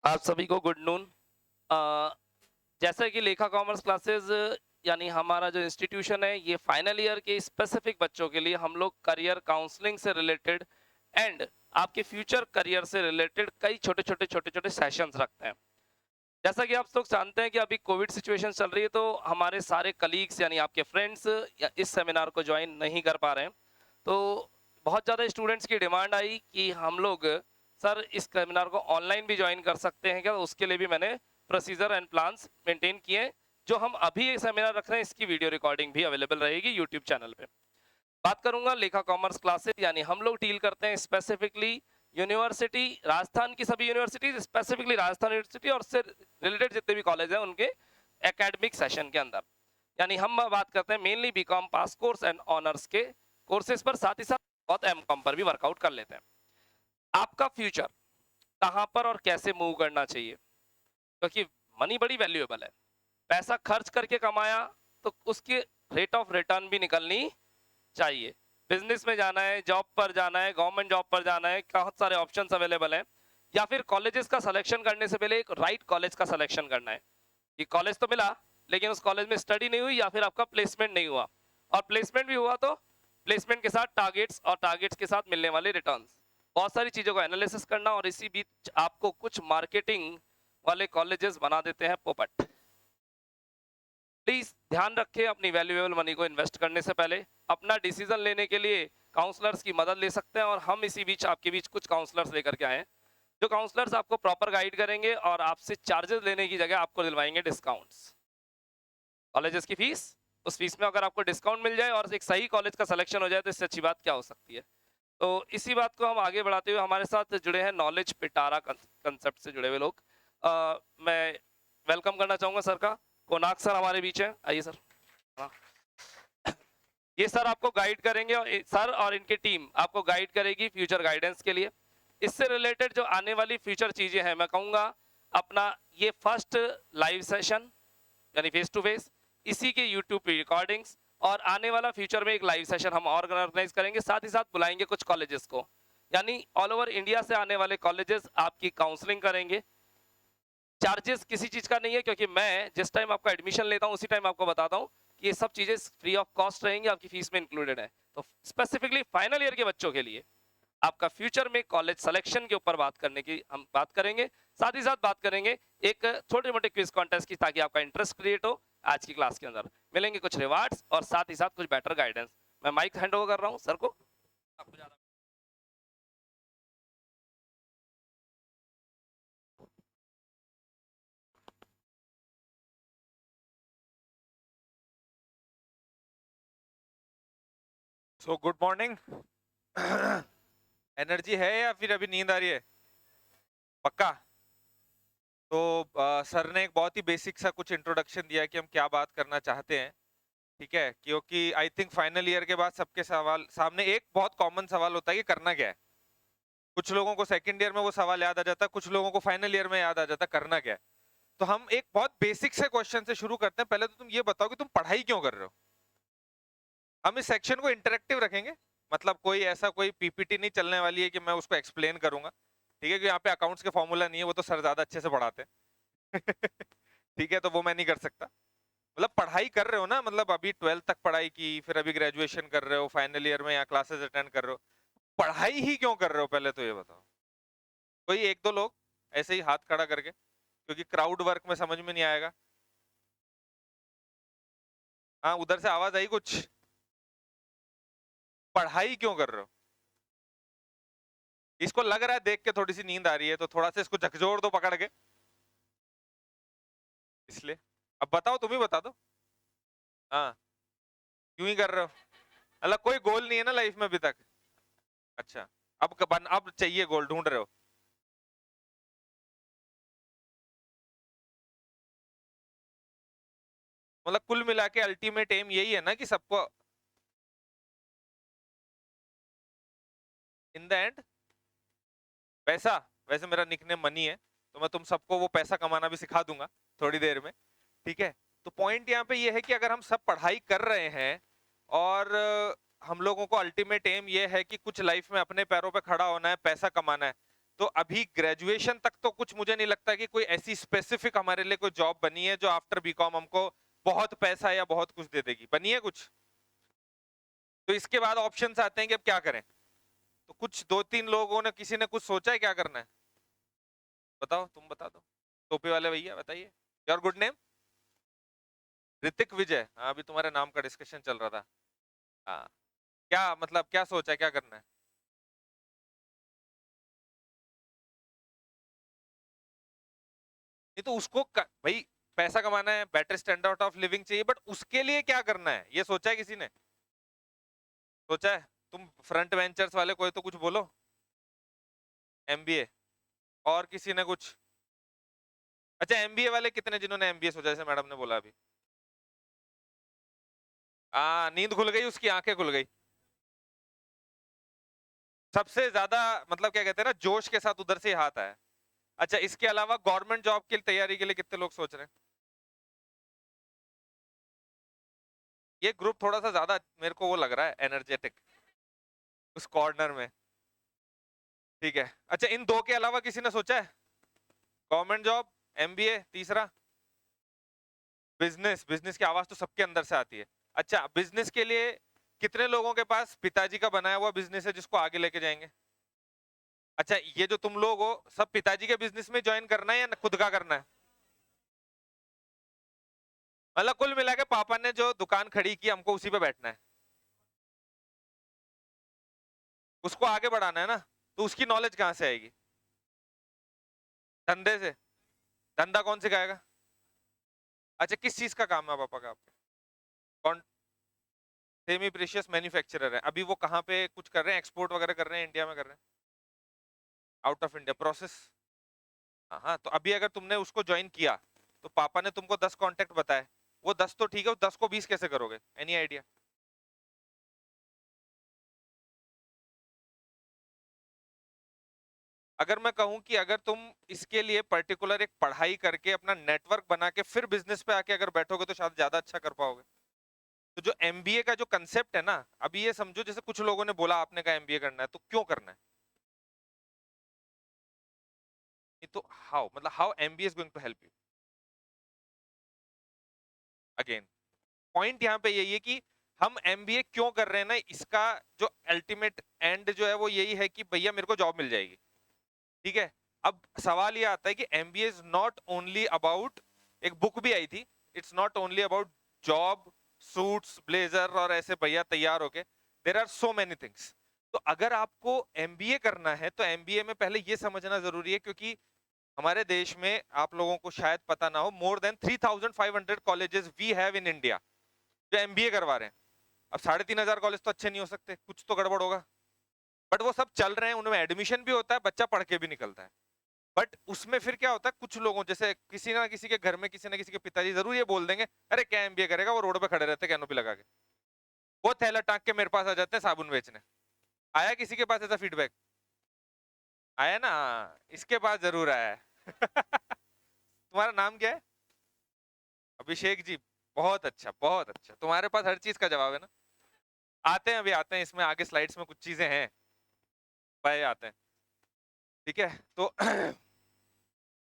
आप सभी को गुड नून। जैसा कि लेखा कॉमर्स क्लासेस यानी हमारा जो इंस्टीट्यूशन है ये फाइनल ईयर के स्पेसिफिक बच्चों के लिए हम लोग करियर काउंसलिंग से रिलेटेड एंड आपके फ्यूचर करियर से रिलेटेड कई छोटे छोटे सेशंस रखते हैं। जैसा कि आप लोग जानते हैं कि अभी कोविड सिचुएशन चल रही है तो हमारे सारे कलीग्स यानी आपके फ्रेंड्स या इस सेमिनार को ज्वाइन नहीं कर पा रहे हैं। तो बहुत ज़्यादा स्टूडेंट्स की डिमांड आई कि हम लोग सर इस सेमिनार को ऑनलाइन भी ज्वाइन कर सकते हैं क्या। उसके लिए भी मैंने प्रोसीजर एंड प्लान्स मेंटेन किए हैं। जो हम अभी ये सेमिनार रख रहे हैं इसकी वीडियो रिकॉर्डिंग भी अवेलेबल रहेगी यूट्यूब चैनल पे। बात करूंगा लेखा कॉमर्स क्लासेस यानी हम लोग डील करते हैं स्पेसिफिकली यूनिवर्सिटी, राजस्थान की सभी यूनिवर्सिटीज, स्पेसिफिकली राजस्थान यूनिवर्सिटी और उससे रिलेटेड जितने भी कॉलेज हैं उनके एकेडमिक सेशन के अंदर। यानी हम बात करते हैं mainly BCom pass course and honours के कोर्सेज पर, साथ ही साथ बहुत एमकॉम पर भी वर्कआउट कर लेते हैं। आपका फ्यूचर कहां पर और कैसे मूव करना चाहिए, क्योंकि मनी बड़ी वैल्यूएबल है। पैसा खर्च करके कमाया तो उसकी रेट ऑफ रिटर्न भी निकलनी चाहिए। बिजनेस में जाना है, जॉब पर जाना है, गवर्नमेंट जॉब पर जाना है, बहुत सारे ऑप्शंस अवेलेबल हैं। या फिर कॉलेजेस का सिलेक्शन करने से पहले एक राइट कॉलेज का सिलेक्शन करना है कि कॉलेज तो मिला लेकिन उस कॉलेज में स्टडी नहीं हुई या फिर आपका प्लेसमेंट नहीं हुआ, और प्लेसमेंट भी हुआ तो प्लेसमेंट के साथ टारगेट्स और टारगेट्स के साथ मिलने वाले रिटर्न्स, बहुत सारी चीजों का एनालिसिस करना। और इसी बीच आपको कुछ मार्केटिंग वाले कॉलेजेस बना देते हैं पोपट। प्लीज ध्यान रखें अपनी वैल्यूएबल मनी को इन्वेस्ट करने से पहले। अपना डिसीजन लेने के लिए काउंसलर्स की मदद ले सकते हैं और हम इसी बीच आपके बीच कुछ काउंसलर्स लेकर के आए हैं जो काउंसलर्स आपको प्रॉपर गाइड करेंगे और आपसे चार्जेस लेने की जगह आपको दिलवाएंगे डिस्काउंट्स। कॉलेजेस की फीस, उस फीस में अगर आपको डिस्काउंट मिल जाए और एक सही कॉलेज का सिलेक्शन हो जाए तो इससे अच्छी बात क्या हो सकती है। तो इसी बात को हम आगे बढ़ाते हुए हमारे साथ जुड़े हैं नॉलेज पिटारा कंसेप्ट से जुड़े हुए लोग। मैं वेलकम करना चाहूंगा सर का। कोनाक सर हमारे बीच है, आइए सर। हाँ। ये सर आपको गाइड करेंगे और सर और इनकी टीम आपको गाइड करेगी फ्यूचर गाइडेंस के लिए। इससे रिलेटेड जो आने वाली फ्यूचर चीजें हैं मैं कहूंगा अपना ये फर्स्ट लाइव सेशन यानी फेस टू फेस, इसी के यूट्यूब पे रिकॉर्डिंग्स, और आने वाला फ्यूचर में एक लाइव सेशन हम ऑर्गेनाइज करेंगे, साथ ही साथ बुलाएंगे कुछ कॉलेजेस को, यानी ऑल ओवर इंडिया से आने वाले कॉलेजेस आपकी काउंसलिंग करेंगे। चार्जेस किसी चीज का नहीं है क्योंकि मैं जिस टाइम आपका एडमिशन लेता हूं उसी टाइम आपको बताता हूं कि ये सब चीजें फ्री ऑफ कॉस्ट रहेंगी, आपकी फीस में इंक्लूडेड है। तो स्पेसिफिकली फाइनल ईयर के बच्चों के लिए आपका फ्यूचर में कॉलेज सिलेक्शन के ऊपर बात करने की हम बात करेंगे, साथ ही साथ बात करेंगे एक छोटे मोटे क्विज कॉन्टेस्ट की ताकि आपका इंटरेस्ट क्रिएट हो। आज की क्लास के अंदर मिलेंगे कुछ रिवार्ड्स और साथ ही साथ कुछ बेटर गाइडेंस। मैं माइक हैंड ओवर कर रहा हूं सर को। आपको ज्यादा सो गुड मॉर्निंग। एनर्जी है या फिर अभी नींद आ रही है? पक्का? तो सर ने एक बहुत ही बेसिक सा कुछ इंट्रोडक्शन दिया कि हम क्या बात करना चाहते हैं, ठीक है? क्योंकि आई थिंक फाइनल ईयर के बाद सबके सवाल सामने एक बहुत कॉमन सवाल होता है कि करना क्या है। कुछ लोगों को सेकंड ईयर में वो सवाल याद आ जाता है, कुछ लोगों को फाइनल ईयर में याद आ जाता है करना क्या है। तो हम एक बहुत बेसिक से क्वेश्चन से शुरू करते हैं। पहले तो तुम ये बताओ कि तुम पढ़ाई क्यों कर रहे हो। हम इस सेक्शन को इंटरेक्टिव रखेंगे, मतलब कोई ऐसा कोई पीपीटी नहीं चलने वाली है कि मैं उसको एक्सप्लेन करूंगा, ठीक है? कि यहाँ पे अकाउंट्स के फॉर्मूला नहीं है, वो तो सर ज्यादा अच्छे से पढ़ाते हैं। ठीक है, तो वो मैं नहीं कर सकता। मतलब पढ़ाई कर रहे हो ना, मतलब अभी 12th तक पढ़ाई की, फिर अभी ग्रेजुएशन कर रहे हो, फाइनल ईयर में यहाँ क्लासेस अटेंड कर रहे हो, पढ़ाई ही क्यों कर रहे हो पहले तो ये बताओ। कोई एक दो लोग ऐसे ही हाथ खड़ा करके, क्योंकि क्राउड वर्क में समझ में नहीं आएगा। हाँ, उधर से आवाज आई कुछ? पढ़ाई क्यों कर रहे हो? इसको लग रहा है देख के थोड़ी सी नींद आ रही है, तो थोड़ा सा इसको झकझोर दो पकड़ के, इसलिए। अब बताओ, तुम ही बता दो। हाँ, क्यों ही कर रहे हो? मतलब कोई गोल नहीं है ना लाइफ में अभी तक? अच्छा, अब चाहिए गोल, ढूंढ रहे हो? मतलब कुल मिला के अल्टीमेट एम यही है ना कि सबको इन द एंड पैसा। वैसे मेरा निकनेम मनी है, तो मैं तुम सबको वो पैसा कमाना भी सिखा दूंगा थोड़ी देर में, ठीक है? तो पॉइंट यहाँ पे ये है कि अगर हम सब पढ़ाई कर रहे हैं और हम लोगों को अल्टीमेट एम ये है कि कुछ लाइफ में अपने पैरों पे खड़ा होना है, पैसा कमाना है, तो अभी ग्रेजुएशन तक तो कुछ मुझे नहीं लगता कि कोई ऐसी स्पेसिफिक हमारे लिए कोई जॉब बनी है जो आफ्टर बीकॉम हमको बहुत पैसा या बहुत कुछ दे देगी, बनी है कुछ? तो इसके बाद ऑप्शंस आते हैं कि अब क्या करें। तो कुछ 2-3 लोगों ने, किसी ने कुछ सोचा है क्या करना है? बताओ, तुम बता दो, टोपी वाले भैया बताइए। Your good name? Hritik Vijay. हाँ, अभी तुम्हारे नाम का डिस्कशन चल रहा था। हाँ, क्या मतलब, क्या सोचा है, क्या करना है? नहीं तो उसको भाई पैसा कमाना है, बेटर स्टैंडर्ड ऑफ लिविंग चाहिए, बट उसके लिए क्या करना है ये सोचा है किसी ने? सोचा है? तुम फ्रंट वेंचर्स वाले कोई तो कुछ बोलो। एमबीए। और किसी ने कुछ? अच्छा, एमबीए वाले कितने जिन्होंने एमबीए सोचा, जैसे मैडम ने बोला अभी? नींद खुल गई उसकी, आंखें खुल गई। सबसे ज्यादा मतलब क्या कहते हैं ना, जोश के साथ उधर से ही हाथ आया। अच्छा, इसके अलावा गवर्नमेंट जॉब की तैयारी के लिए कितने लोग सोच रहे हैं? ये ग्रुप थोड़ा सा ज्यादा मेरे को वो लग रहा है एनर्जेटिक उस कॉर्नर में। ठीक है, अच्छा इन दो के अलावा किसी ने सोचा है? गवर्नमेंट जॉब, एमबीए, तीसरा बिजनेस। बिजनेस की आवाज तो सबके अंदर से आती है। अच्छा, बिजनेस के लिए कितने लोगों के पास पिताजी का बनाया हुआ बिजनेस है जिसको आगे लेके जाएंगे? अच्छा, ये जो तुम लोग हो सब पिताजी के बिजनेस में ज्वाइन करना है या खुद का करना है? मतलब कुल मिला के पापा ने जो दुकान खड़ी की हमको उसी पे बैठना है, उसको आगे बढ़ाना है ना। तो उसकी नॉलेज कहां से आएगी? धंधे से। धंधा कौन सिखाएगा? अच्छा, किस चीज का काम है पापा का आपके? कौन? सेमी प्रीशियस मैन्युफैक्चरर है। अभी वो कहाँ पे कुछ कर रहे हैं, एक्सपोर्ट वगैरह कर रहे हैं, इंडिया में कर रहे हैं? Out of India process. हाँ हाँ, तो अभी अगर तुमने उसको ज्वाइन किया तो पापा ने तुमको 10 कांटेक्ट बताए, वो 10 तो ठीक है, उस 10 को 20 कैसे करोगे? Any idea? अगर मैं कहूं कि अगर तुम इसके लिए पर्टिकुलर एक पढ़ाई करके अपना नेटवर्क बना के फिर बिजनेस पे आके अगर बैठोगे तो शायद ज्यादा अच्छा कर पाओगे। तो जो एमबीए का जो कंसेप्ट है ना, अभी ये समझो जैसे कुछ लोगों ने बोला आपने कहा एमबीए करना है, तो क्यों करना है? ये तो हाउ, मतलब how MBA is going to help you. Again point यहाँ पे यही है कि हम एमबीए क्यों कर रहे हैं ना, इसका जो अल्टीमेट एंड जो है वो यही है कि भैया मेरे को जॉब मिल जाएगी। ठीक है, अब सवाल ये आता है कि MBA is not only about, एक बुक भी आई थी, it's not only about job, suits, blazer और ऐसे भैया तैयार होके, there are so many things. तो अगर आपको एमबीए करना है तो एमबीए में पहले ये समझना जरूरी है, क्योंकि हमारे देश में आप लोगों को शायद पता ना हो, more than 3,500 colleges we have in India जो एमबीए करवा रहे हैं। अब 3,500 कॉलेज तो अच्छे नहीं हो सकते, कुछ तो गड़बड़ होगा, बट वो सब चल रहे हैं, उनमें एडमिशन भी होता है, बच्चा पढ़ के भी निकलता है। बट उसमें फिर क्या होता है, कुछ लोगों जैसे किसी ना किसी के घर में किसी ना किसी के पिताजी जरूर ये बोल देंगे, अरे क्या एमबीए करेगा, वो रोड पे खड़े रहते कैनोपी लगा के, वो थैला टांग के मेरे पास आ जाते हैं साबुन बेचने। आया किसी के पास ऐसा फीडबैक? आया ना? इसके पास जरूर आया है। तुम्हारा नाम क्या है? अभिषेक जी। बहुत अच्छा, बहुत अच्छा, तुम्हारे पास हर चीज का जवाब है ना। आते हैं, अभी आते हैं, इसमें आगे स्लाइड्स में कुछ चीजें हैं, भाई आते हैं। ठीक है, तो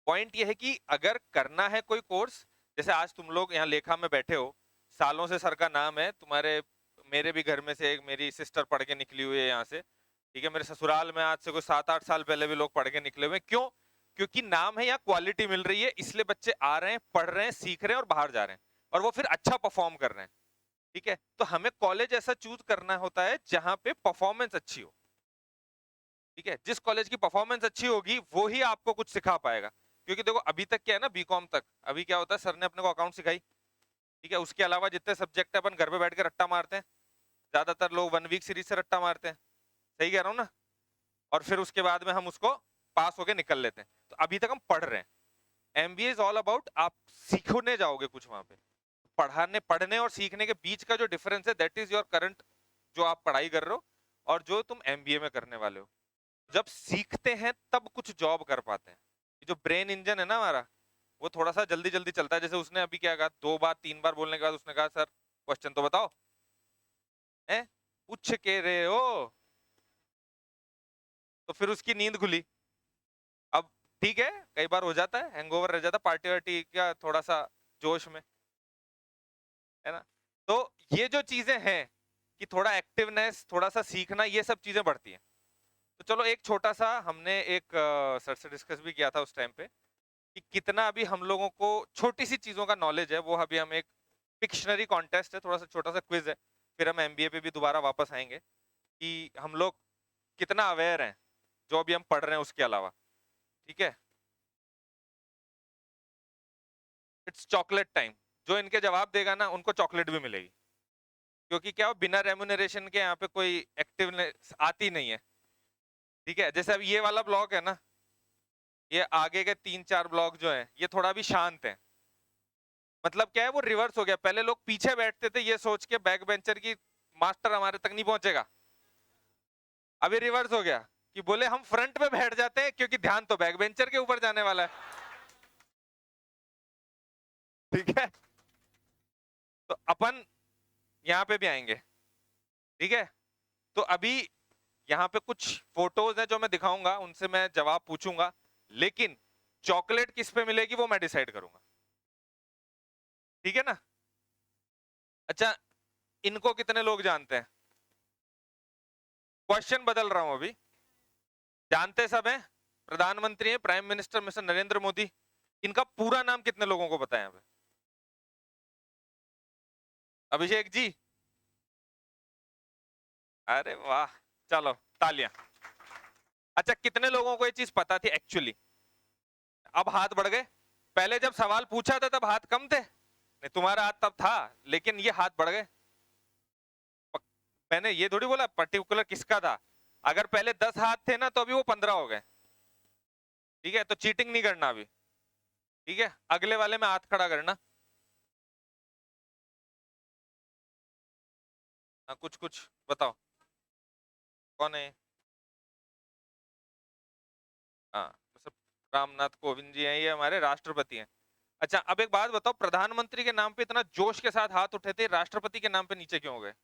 पॉइंट ये है कि अगर करना है कोई कोर्स, जैसे आज तुम लोग यहाँ लेखा में बैठे हो, सालों से सर का नाम है तुम्हारे, मेरे भी घर में से एक मेरी सिस्टर पढ़ के निकली हुई है यहाँ से। ठीक है, मेरे ससुराल में आज से कोई 7-8 साल पहले भी लोग पढ़ के निकले हुए हैं। क्यों? क्योंकि नाम है, यहाँ क्वालिटी मिल रही है, इसलिए बच्चे आ रहे हैं, पढ़ रहे हैं, सीख रहे हैं और बाहर जा रहे हैं, और वो फिर अच्छा परफॉर्म कर रहे हैं। ठीक है, तो हमें कॉलेज ऐसा चूज करना होता है जहां पे परफॉर्मेंस अच्छी हो। ठीक है, जिस कॉलेज की परफॉर्मेंस अच्छी होगी वो ही आपको कुछ सिखा पाएगा। क्योंकि देखो अभी तक क्या है ना, बीकॉम तक अभी क्या होता है, सर ने अपने को अकाउंट सिखाई, ठीक है, उसके अलावा जितने सब्जेक्ट है अपन घर पे बैठ के रट्टा मारते हैं, ज्यादातर लोग 1 वीक सीरीज से रट्टा मारते हैं, सही कह रहा हूँ ना? और फिर उसके बाद में हम उसको पास होके निकल लेते हैं। तो अभी तक हम पढ़ रहे हैं। एमबीए इज ऑल अबाउट आप सीखने जाओगे कुछ वहां पे। पढ़ाने, पढ़ने और सीखने के बीच का जो डिफरेंस है, दैट इज योर करंट, जो आप पढ़ाई कर रहे हो और जो तुम एमबीए में करने वाले हो। जब सीखते हैं तब कुछ जॉब कर पाते हैं। ये जो ब्रेन इंजन है ना हमारा, वो थोड़ा सा जल्दी जल्दी चलता है। जैसे उसने अभी क्या कहा, 2 बार 3 बार बोलने के बाद उसने कहा सर क्वेश्चन तो बताओ, है पूछ के रहे हो, तो फिर उसकी नींद खुली। ठीक है, कई बार हो जाता है, हैंगओवर रह जाता पार्टी वार्टी का थोड़ा सा जोश में, है ना। तो ये जो चीजें हैं कि थोड़ा एक्टिवनेस, थोड़ा सा सीखना, ये सब चीजें बढ़ती हैं। तो चलो एक छोटा सा हमने एक सर से डिस्कस भी किया था उस टाइम पे कि कितना अभी हम लोगों को छोटी सी चीजों का नॉलेज है, वो अभी हम एक पिक्शनरी कॉन्टेस्ट है, थोड़ा सा छोटा सा क्विज है, फिर हम एमबीए पे भी दोबारा वापस आएंगे कि हम लोग कितना अवेयर हैं जो अभी हम पढ़ रहे हैं उसके अलावा। ठीक है, इट्स चॉकलेट टाइम। जो इनके जवाब देगा ना उनको चॉकलेट भी मिलेगी, क्योंकि क्या हो, बिना रेम्यूनरेशन के यहाँ पे कोई एक्टिवनेस आती नहीं है। ठीक है, जैसे अब ये वाला ब्लॉग है ना, ये आगे के 3-4 ब्लॉग जो हैं ये थोड़ा भी शांत है। मतलब क्या है, वो रिवर्स हो गया, पहले लोग पीछे बैठते थे ये सोच के बैक बेंचर की मास्टर हमारे तक नहीं पहुंचेगा, अभी रिवर्स हो गया कि बोले हम फ्रंट पे बैठ जाते हैं क्योंकि ध्यान तो बैक बेंचर के ऊपर जाने वाला है। ठीक है, तो अपन यहाँ पे भी आएंगे। ठीक है, तो अभी यहाँ पे कुछ फोटोज हैं जो मैं दिखाऊंगा, उनसे मैं जवाब पूछूंगा, लेकिन चॉकलेट किस पे मिलेगी वो मैं डिसाइड करूंगा। ठीक है ना। अच्छा, इनको कितने लोग जानते हैं? क्वेश्चन बदल रहा हूं अभी। जानते सब हैं? प्रधानमंत्री हैं prime minister mister Narendra Modi, इनका पूरा नाम कितने लोगों को पता है यहाँ पे? अभिषेक जी, अरे वाह, चलो तालियां। अच्छा, कितने लोगों को ये चीज पता थी एक्चुअली? अब हाथ बढ़ गए। पहले जब सवाल पूछा था तब हाथ कम थे, नहीं तुम्हारा हाथ तब था, लेकिन ये हाथ बढ़ गए। मैंने ये थोड़ी बोला पर्टिकुलर किसका था, अगर पहले 10 हाथ थे ना तो अभी वो 15 हो गए। ठीक है, तो चीटिंग नहीं करना अभी। ठीक है, अगले वाले में हाथ खड़ा करना। हाँ, कुछ कुछ बताओ, कौन है? हाँ, मतलब रामनाथ कोविंद जी हैं, ये हमारे राष्ट्रपति हैं। अच्छा, अब एक बात बताओ, प्रधानमंत्री के नाम पे इतना जोश के साथ हाथ उठे थे, राष्ट्रपति के नाम पे नीचे क्यों हो गए?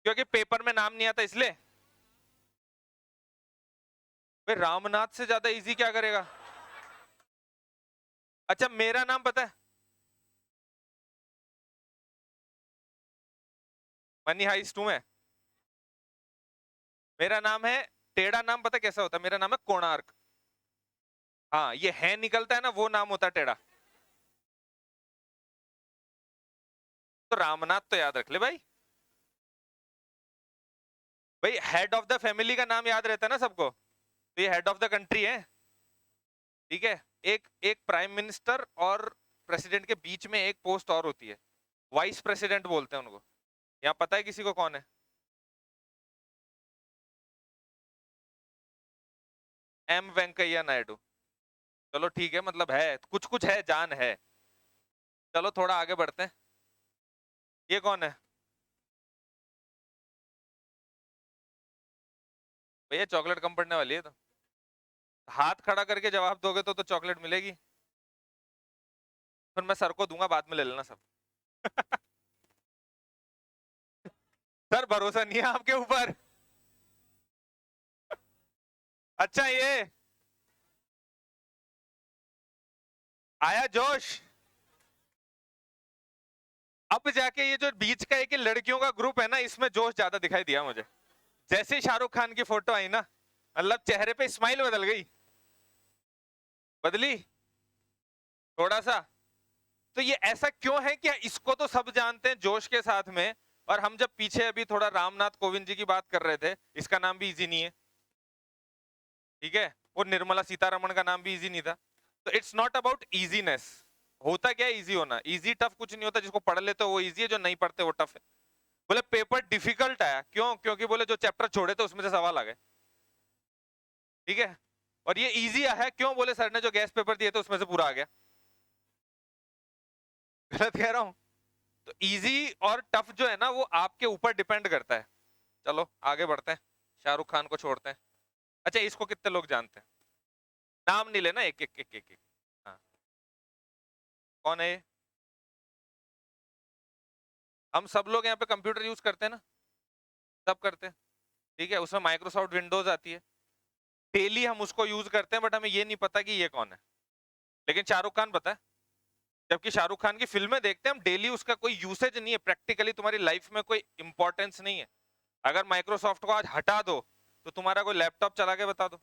क्योंकि पेपर में नाम नहीं आता इसलिए? भाई रामनाथ से ज्यादा इजी क्या करेगा? अच्छा, मेरा नाम पता है? मनी हाइस्ट हूं मैं। मेरा नाम है, टेढ़ा नाम पता कैसा होता है? मेरा नाम है कोणार्क। हाँ, ये है निकलता है ना, वो नाम होता है टेढ़ा। तो रामनाथ तो याद रख ले भाई। भाई हेड ऑफ द फैमिली का नाम याद रहता है ना सबको, तो ये हेड ऑफ द कंट्री है। ठीक है, एक एक प्राइम मिनिस्टर और प्रेसिडेंट के बीच में एक पोस्ट और होती है, वाइस प्रेसिडेंट बोलते हैं उनको। यहाँ पता है किसी को कौन है? एम वेंकैया नायडू। चलो ठीक है, मतलब है कुछ कुछ है, जान है। चलो थोड़ा आगे बढ़ते हैं। ये कौन है? भैया चॉकलेट कम पड़ने वाली है, तो हाथ खड़ा करके जवाब दोगे तो चॉकलेट मिलेगी, फिर मैं सर को दूंगा, बाद में ले लेना सब। सर भरोसा नहीं है आपके ऊपर। अच्छा, ये आया जोश। अब जाके ये जो बीच का एक लड़कियों का ग्रुप है ना, इसमें जोश ज्यादा दिखाई दिया मुझे। जैसे ही शाहरुख खान की फोटो आई ना, मतलब चेहरे पे स्माइल बदल गई। बदली थोड़ा सा। तो ये ऐसा क्यों है कि इसको तो सब जानते हैं जोश के साथ में, और हम जब पीछे अभी थोड़ा रामनाथ कोविंद जी की बात कर रहे थे, इसका नाम भी इजी नहीं है। ठीक है, और निर्मला सीतारमण का नाम भी इजी नहीं था। तो इट्स नॉट अबाउट इजीनेस। होता क्या है इजी होना, इजी टफ कुछ नहीं होता, जिसको पढ़ लेते हो वो इजी है, जो नहीं पढ़ते वो टफ है। बोले पेपर डिफिकल्ट आया क्यों? क्योंकि बोले जो चैप्टर छोड़े थे उसमें से सवाल आ गए। ठीक है, और ये इजी आया क्यों? बोले सर ने जो गैस पेपर दिए थे उसमें से पूरा आ गया। गलत कह रहा हूं? तो इजी और टफ जो है ना, वो आपके ऊपर डिपेंड करता है। चलो आगे बढ़ते हैं, शाहरुख खान को छोड़ते हैं। अच्छा, इसको कितने लोग जानते हैं? नाम नहीं लेना, एक एक एक एक, एक। हाँ, कौन है ये? हम सब लोग यहाँ पे कंप्यूटर यूज करते हैं ना, सब करते हैं। ठीक है, उसमें माइक्रोसॉफ्ट विंडोज आती है। डेली हम उसको यूज करते हैं, बट हमें ये नहीं पता कि ये कौन है। लेकिन शाहरुख खान पता है, जबकि शाहरुख खान की फिल्में देखते हैं हम डेली, उसका कोई यूसेज नहीं है प्रैक्टिकली, तुम्हारी लाइफ में कोई इंपॉर्टेंस नहीं है। अगर माइक्रोसॉफ्ट को आज हटा दो तो तुम्हारा कोई लैपटॉप चला के बता दो,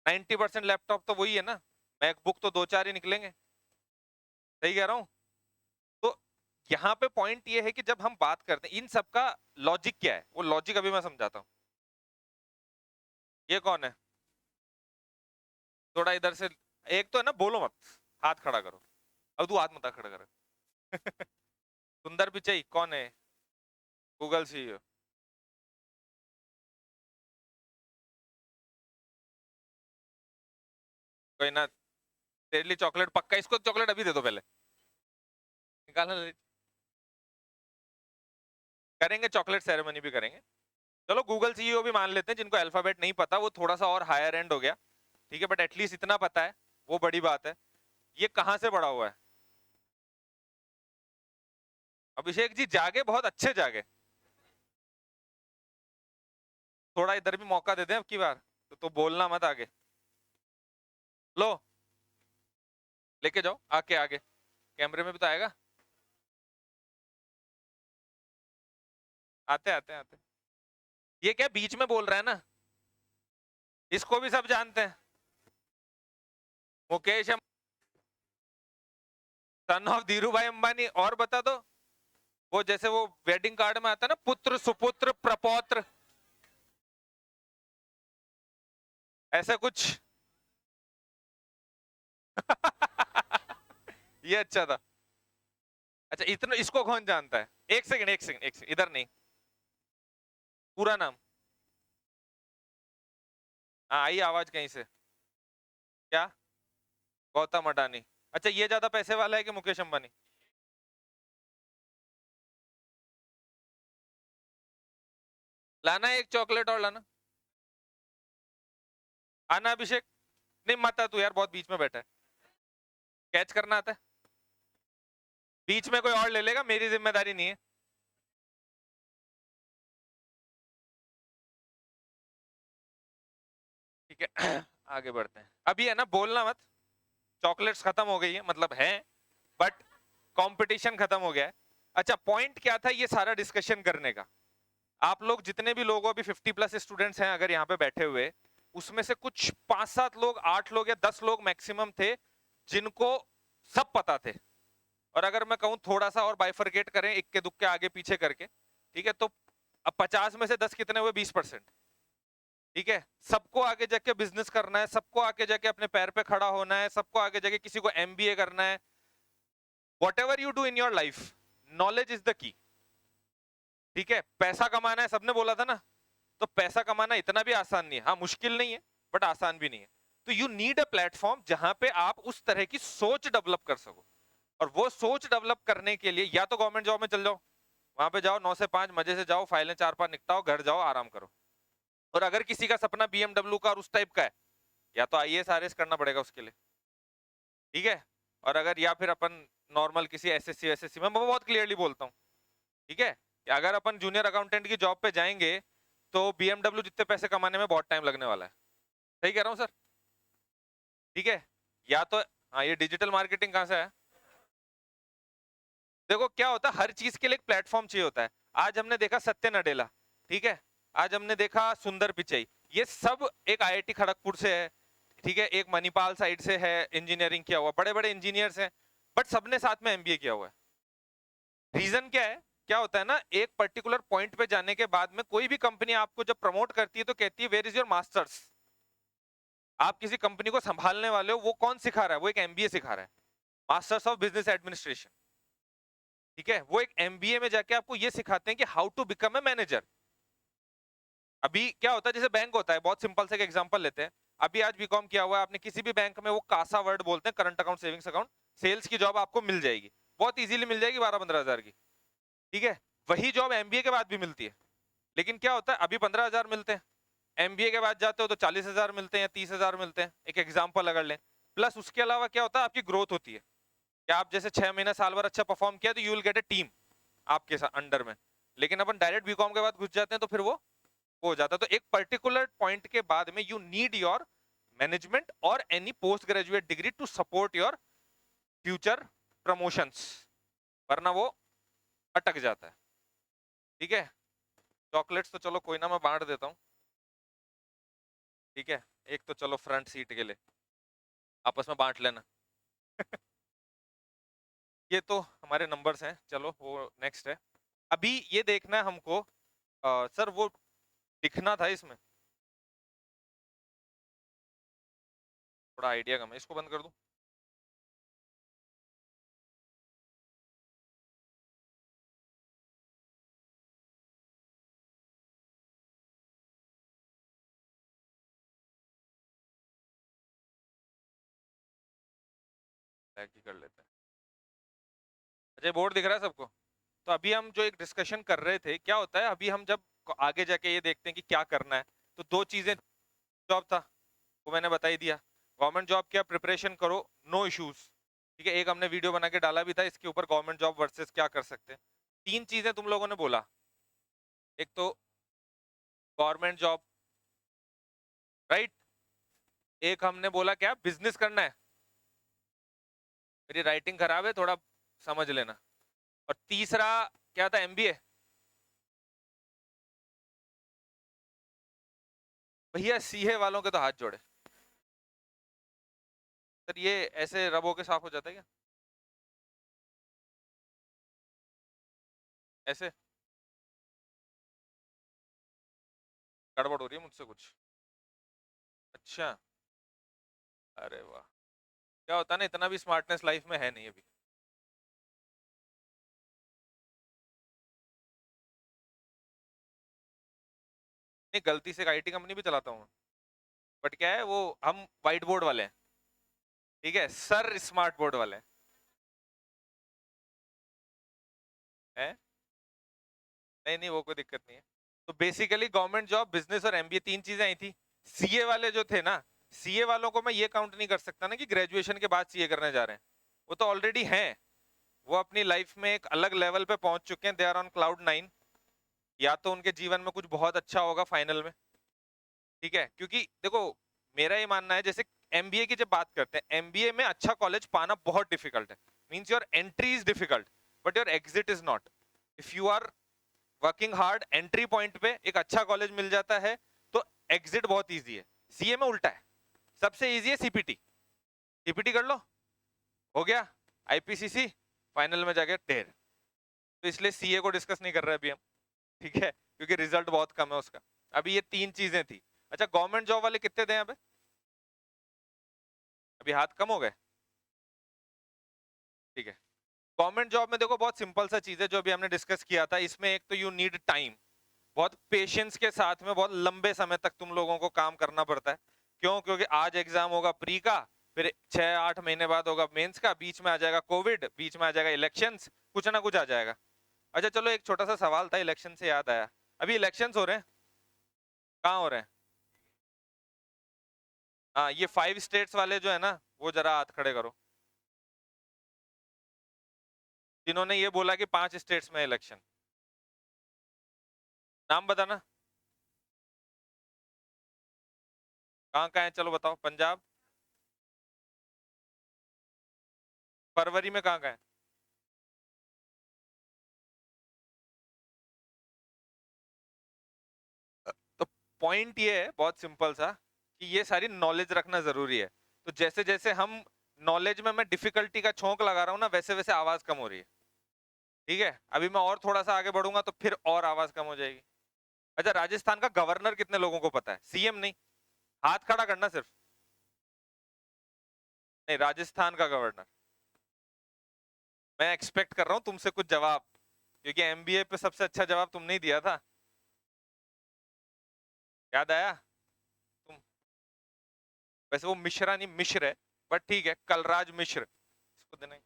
90% लैपटॉप तो वही है ना, मैकबुक तो 2-4 ही निकलेंगे। सही कह रहा हूं? तो यहाँ पे पॉइंट ये है कि जब हम बात करते हैं इन सब का लॉजिक क्या है, वो लॉजिक अभी मैं समझाता हूँ। ये कौन है? थोड़ा इधर से, एक तो है ना, बोलो मत, हाथ खड़ा करो। अब तू हाथ मत खड़ा कर। सुंदर पिचाई कौन है? Google CEO. कोई ना, तेरे लिए चॉकलेट पक्का, इसको चॉकलेट अभी दे दो पहले, निकालना। करेंगे चॉकलेट सेरेमनी भी करेंगे। चलो गूगल सीईओ भी मान लेते हैं, जिनको अल्फाबेट नहीं पता वो थोड़ा सा और हायर एंड हो गया, ठीक है, बट एटलीस्ट इतना पता है, वो बड़ी बात है। ये कहां से बड़ा हुआ है? अभिषेक जी जागे, बहुत अच्छे जागे। थोड़ा इधर भी मौका दे दें अब की बार, तो बोलना मत आगे। लो लेके जाओ आके आगे, कैमरे में भी तो आएगा। आते आते आते। ये क्या बीच में बोल रहा है ना, इसको भी सब जानते हैं। मुकेश सन ऑफ धीरू भाई अंबानी। और बता दो, वो जैसे वो वेडिंग कार्ड में आता है ना, पुत्र सुपुत्र प्रपौत्र, ऐसा कुछ। ये अच्छा था। अच्छा इतना इसको कौन जानता है? एक सेकंड एक सेकंड एक सेकंड, इधर नहीं, पूरा नाम। हाँ आई आवाज कहीं से। क्या? गौतम अडानी। अच्छा ये ज्यादा पैसे वाला है कि मुकेश अंबानी? लाना है एक चॉकलेट और लाना। आना अभिषेक। नहीं मत आ तू यार, बहुत बीच में बैठा है। कैच करना आता है? बीच में कोई और ले लेगा, मेरी जिम्मेदारी नहीं है। ठीक है। आगे बढ़ते हैं। अभी है ना, बोलना मत। चॉकलेट्स खत्म हो गई है, मतलब है, बट कंपटीशन खत्म हो गया है। अच्छा पॉइंट क्या था ये सारा डिस्कशन करने का? आप लोग जितने भी लोग हो, अभी 50+ स्टूडेंट्स हैं अगर यहाँ पे बैठे हुए, उसमें से कुछ 5-7 लोग, 8 लोग या 10 लोग मैक्सिमम थे जिनको सब पता थे। और अगर मैं कहूं थोड़ा सा और बाइफरकेट करें इक्के दुक्के आगे पीछे करके, ठीक है, तो अब 50 में से 10 कितने हुए? 20%। ठीक है, सबको आगे जाके बिजनेस करना है, सबको आगे जाके अपने पैर पे खड़ा होना है, सबको आगे जाके किसी को एमबीए करना है। What ever you do in your life, knowledge is the key. ठीक है, पैसा कमाना है, सबने बोला था ना, तो पैसा कमाना इतना भी आसान नहीं है। हाँ मुश्किल नहीं है, बट आसान भी नहीं है। तो यू नीड अ प्लेटफॉर्म जहां पे आप उस तरह की सोच डेवलप कर सको। और वो सोच डेवलप करने के लिए या तो गवर्नमेंट जॉब में चल जाओ, वहां पे जाओ 9 से 5 मजे से जाओ, फाइलें 4-5 निपटाओ, घर जाओ आराम करो। और अगर किसी का सपना बीएमडब्ल्यू का और उस टाइप का है, या तो आईएएस आरएएस करना पड़ेगा उसके लिए। ठीक है, और अगर या फिर अपन नॉर्मल किसी एसएससी एसएससी में, मैं बहुत क्लियरली बोलता हूँ, ठीक है, कि अगर अपन जूनियर अकाउंटेंट की जॉब पे जाएंगे तो बीएमडब्ल्यू जितने पैसे कमाने में बहुत टाइम लगने वाला है। सही कह रहा हूँ सर? ठीक है, या तो हाँ, ये डिजिटल मार्केटिंग कहाँ से है? देखो क्या होता है, हर चीज के लिए एक प्लेटफॉर्म चाहिए होता है। आज हमने देखा सत्य नडेला, ठीक है, आज हमने देखा सुंदर पिचई, ये सब एक आईआईटी खड़गपुर से है, ठीक है, एक मणिपाल साइड से है, इंजीनियरिंग किया हुआ, बड़े बड़े इंजीनियर्स हैं, बट सबने साथ में एमबीए किया हुआ है। रीजन क्या है? क्या होता है ना, एक पर्टिकुलर पॉइंट पे जाने के बाद में कोई भी कंपनी आपको जब प्रमोट करती है तो कहती है वेयर इज योर मास्टर्स। आप किसी कंपनी को संभालने वाले हो, वो कौन सिखा रहा है? वो एक एमबीए सिखा रहा है, मास्टर्स ऑफ बिजनेस एडमिनिस्ट्रेशन। ठीक है, वो एक एमबीए में जाके आपको ये सिखाते हैं कि how to become a manager. अभी क्या होता है, जैसे बैंक होता है, बहुत सिंपल से एक एग्जांपल लेते हैं। अभी आज बीकॉम किया हुआ है आपने, किसी भी बैंक में वो कासा वर्ड बोलते हैं, current account savings account, sales की जॉब आपको मिल जाएगी, बहुत इजीली मिल जाएगी, 12-15 हजार की। ठीक है, वही जॉब एमबीए के बाद भी मिलती है। लेकिन क्या होता है, अभी 15 हजार मिलते हैं, एमबीए के बाद जाते हो तो 40 हजार मिलते हैं या 30 हजार मिलते हैं, एक एग्जाम्पल अगर लें। प्लस उसके अलावा क्या होता है, आपकी ग्रोथ होती है, कि आप जैसे 6 महीना साल भर अच्छा परफॉर्म किया तो you will gate A team आपके साथ अंडर में। लेकिन अपन डायरेक्ट बीकॉम के बाद घुस जाते हैं तो फिर वो वो हो जाता है। तो एक पर्टिकुलर पॉइंट के बाद में यू नीड योर मैनेजमेंट और any post graduate degree to support your future promotions, वरना वो अटक जाता है। ठीक है, चॉकलेट्स तो चलो कोई ना, मैं बांट देता हूँ। ठीक है, एक तो चलो फ्रंट सीट के लिए आपस में बांट लेना। ये तो हमारे नंबर्स हैं, चलो वो नेक्स्ट है। अभी ये देखना है हमको, सर वो दिखना था इसमें, थोड़ा आइडिया कम है, इसको बंद कर दूं। बैक ही कर लेते हैं। अच्छा, बोर्ड दिख रहा है सबको? तो अभी हम जो एक डिस्कशन कर रहे थे, क्या होता है अभी हम जब आगे जाके ये देखते हैं कि क्या करना है, तो दो चीजें, जॉब था वो मैंने बता ही दिया, गवर्नमेंट जॉब की प्रिपरेशन करो, नो इश्यूज। ठीक है, एक हमने वीडियो बना के डाला भी था इसके ऊपर, गवर्नमेंट जॉब वर्सेस क्या कर सकते हैं। तीन चीजें तुम लोगों ने बोला, एक तो गवर्नमेंट जॉब, राइट, एक हमने बोला क्या, बिजनेस करना है। मेरी राइटिंग खराब है, थोड़ा समझ लेना। और तीसरा क्या था, एमबीए। भैया सीए वालों के तो हाथ जोड़े सर, ये ऐसे रब होके साफ हो जाता है क्या ऐसे? गड़बड़ हो रही है मुझसे कुछ? अच्छा, अरे वाह, क्या होता है ना, इतना भी स्मार्टनेस लाइफ में है नहीं अभी। नहीं, गलती से आईटी कंपनी भी चलाता हूँ, बट क्या है वो, हम व्हाइट बोर्ड वाले हैं। ठीक है, सर स्मार्ट बोर्ड वाले हैं। नहीं नहीं, वो कोई दिक्कत नहीं है। तो बेसिकली गवर्नमेंट जॉब, बिजनेस और एमबीए, तीन चीजें आई थी। सीए वाले जो थे ना, सीए वालों को मैं ये काउंट नहीं कर सकता ना कि ग्रेजुएशन के बाद सीए करने जा रहे हैं, वो तो ऑलरेडी हैं, वो अपनी लाइफ में एक अलग लेवल पे पहुंच चुके हैं, दे आर ऑन क्लाउड 9। या तो उनके जीवन में कुछ बहुत अच्छा होगा फाइनल में। ठीक है, क्योंकि देखो मेरा ये मानना है, जैसे एमबीए की जब बात करते हैं, एमबीए में अच्छा कॉलेज पाना बहुत डिफिकल्ट है, means your entry is difficult but your exit is not. If you are working hard, entry point पे एक अच्छा कॉलेज मिल जाता है तो एग्जिट बहुत इजी है। सीए में उल्टा है, सबसे इजी है सीपीटी, सीपीटी कर लो, हो गया, आईपीसीसी, फाइनल में जाके ढेर। तो इसलिए सीए को डिस्कस नहीं कर रहे अभी हम। ठीक है, क्योंकि रिजल्ट बहुत कम है उसका। अभी ये तीन चीजें थी। अच्छा, गवर्नमेंट जॉब वाले कितने थे यहाँ पे? अभी हाथ कम हो गए? ठीक है, गवर्नमेंट जॉब में देखो बहुत सिंपल सा चीज है जो अभी हमने डिस्कस किया था, इसमें एक तो यू नीड टाइम, बहुत पेशेंस के साथ में बहुत लंबे समय तक तुम लोगों को काम करना पड़ता है। क्यों? क्योंकि आज एग्जाम होगा प्री का, फिर 6-8 महीने बाद होगा मेंस का, बीच में आ जाएगा कोविड, बीच में आ जाएगा इलेक्शंस, कुछ ना कुछ आ जाएगा। अच्छा चलो, एक छोटा सा सवाल था, इलेक्शन से याद आया, अभी इलेक्शंस हो रहे हैं, कहाँ हो रहे हैं? हाँ, ये 5 स्टेट्स वाले जो है ना, वो जरा हाथ खड़े करो जिन्होंने ये बोला कि 5 स्टेट्स में इलेक्शन। नाम बताना, कहाँ कहाँ है, चलो बताओ। पंजाब, फरवरी में कहाँ कहाँ है? तो पॉइंट ये है बहुत सिंपल सा, कि ये सारी नॉलेज रखना जरूरी है। तो जैसे जैसे हम नॉलेज में मैं डिफिकल्टी का छोंक लगा रहा हूँ ना, वैसे वैसे आवाज कम हो रही है। ठीक है, अभी मैं और थोड़ा सा आगे बढ़ूंगा तो फिर और आवाज कम हो जाएगी। अच्छा, राजस्थान का गवर्नर कितने लोगों को पता है? सीएम नहीं, हाथ खड़ा करना सिर्फ। नहीं, राजस्थान का गवर्नर। मैं एक्सपेक्ट कर रहा हूँ तुमसे कुछ जवाब, क्योंकि एमबीए पे सबसे अच्छा जवाब तुमने ही दिया था, याद आया? तुम, वैसे वो मिश्रा नहीं मिश्र है, बट ठीक है, कलराज मिश्र, इसको देना ही।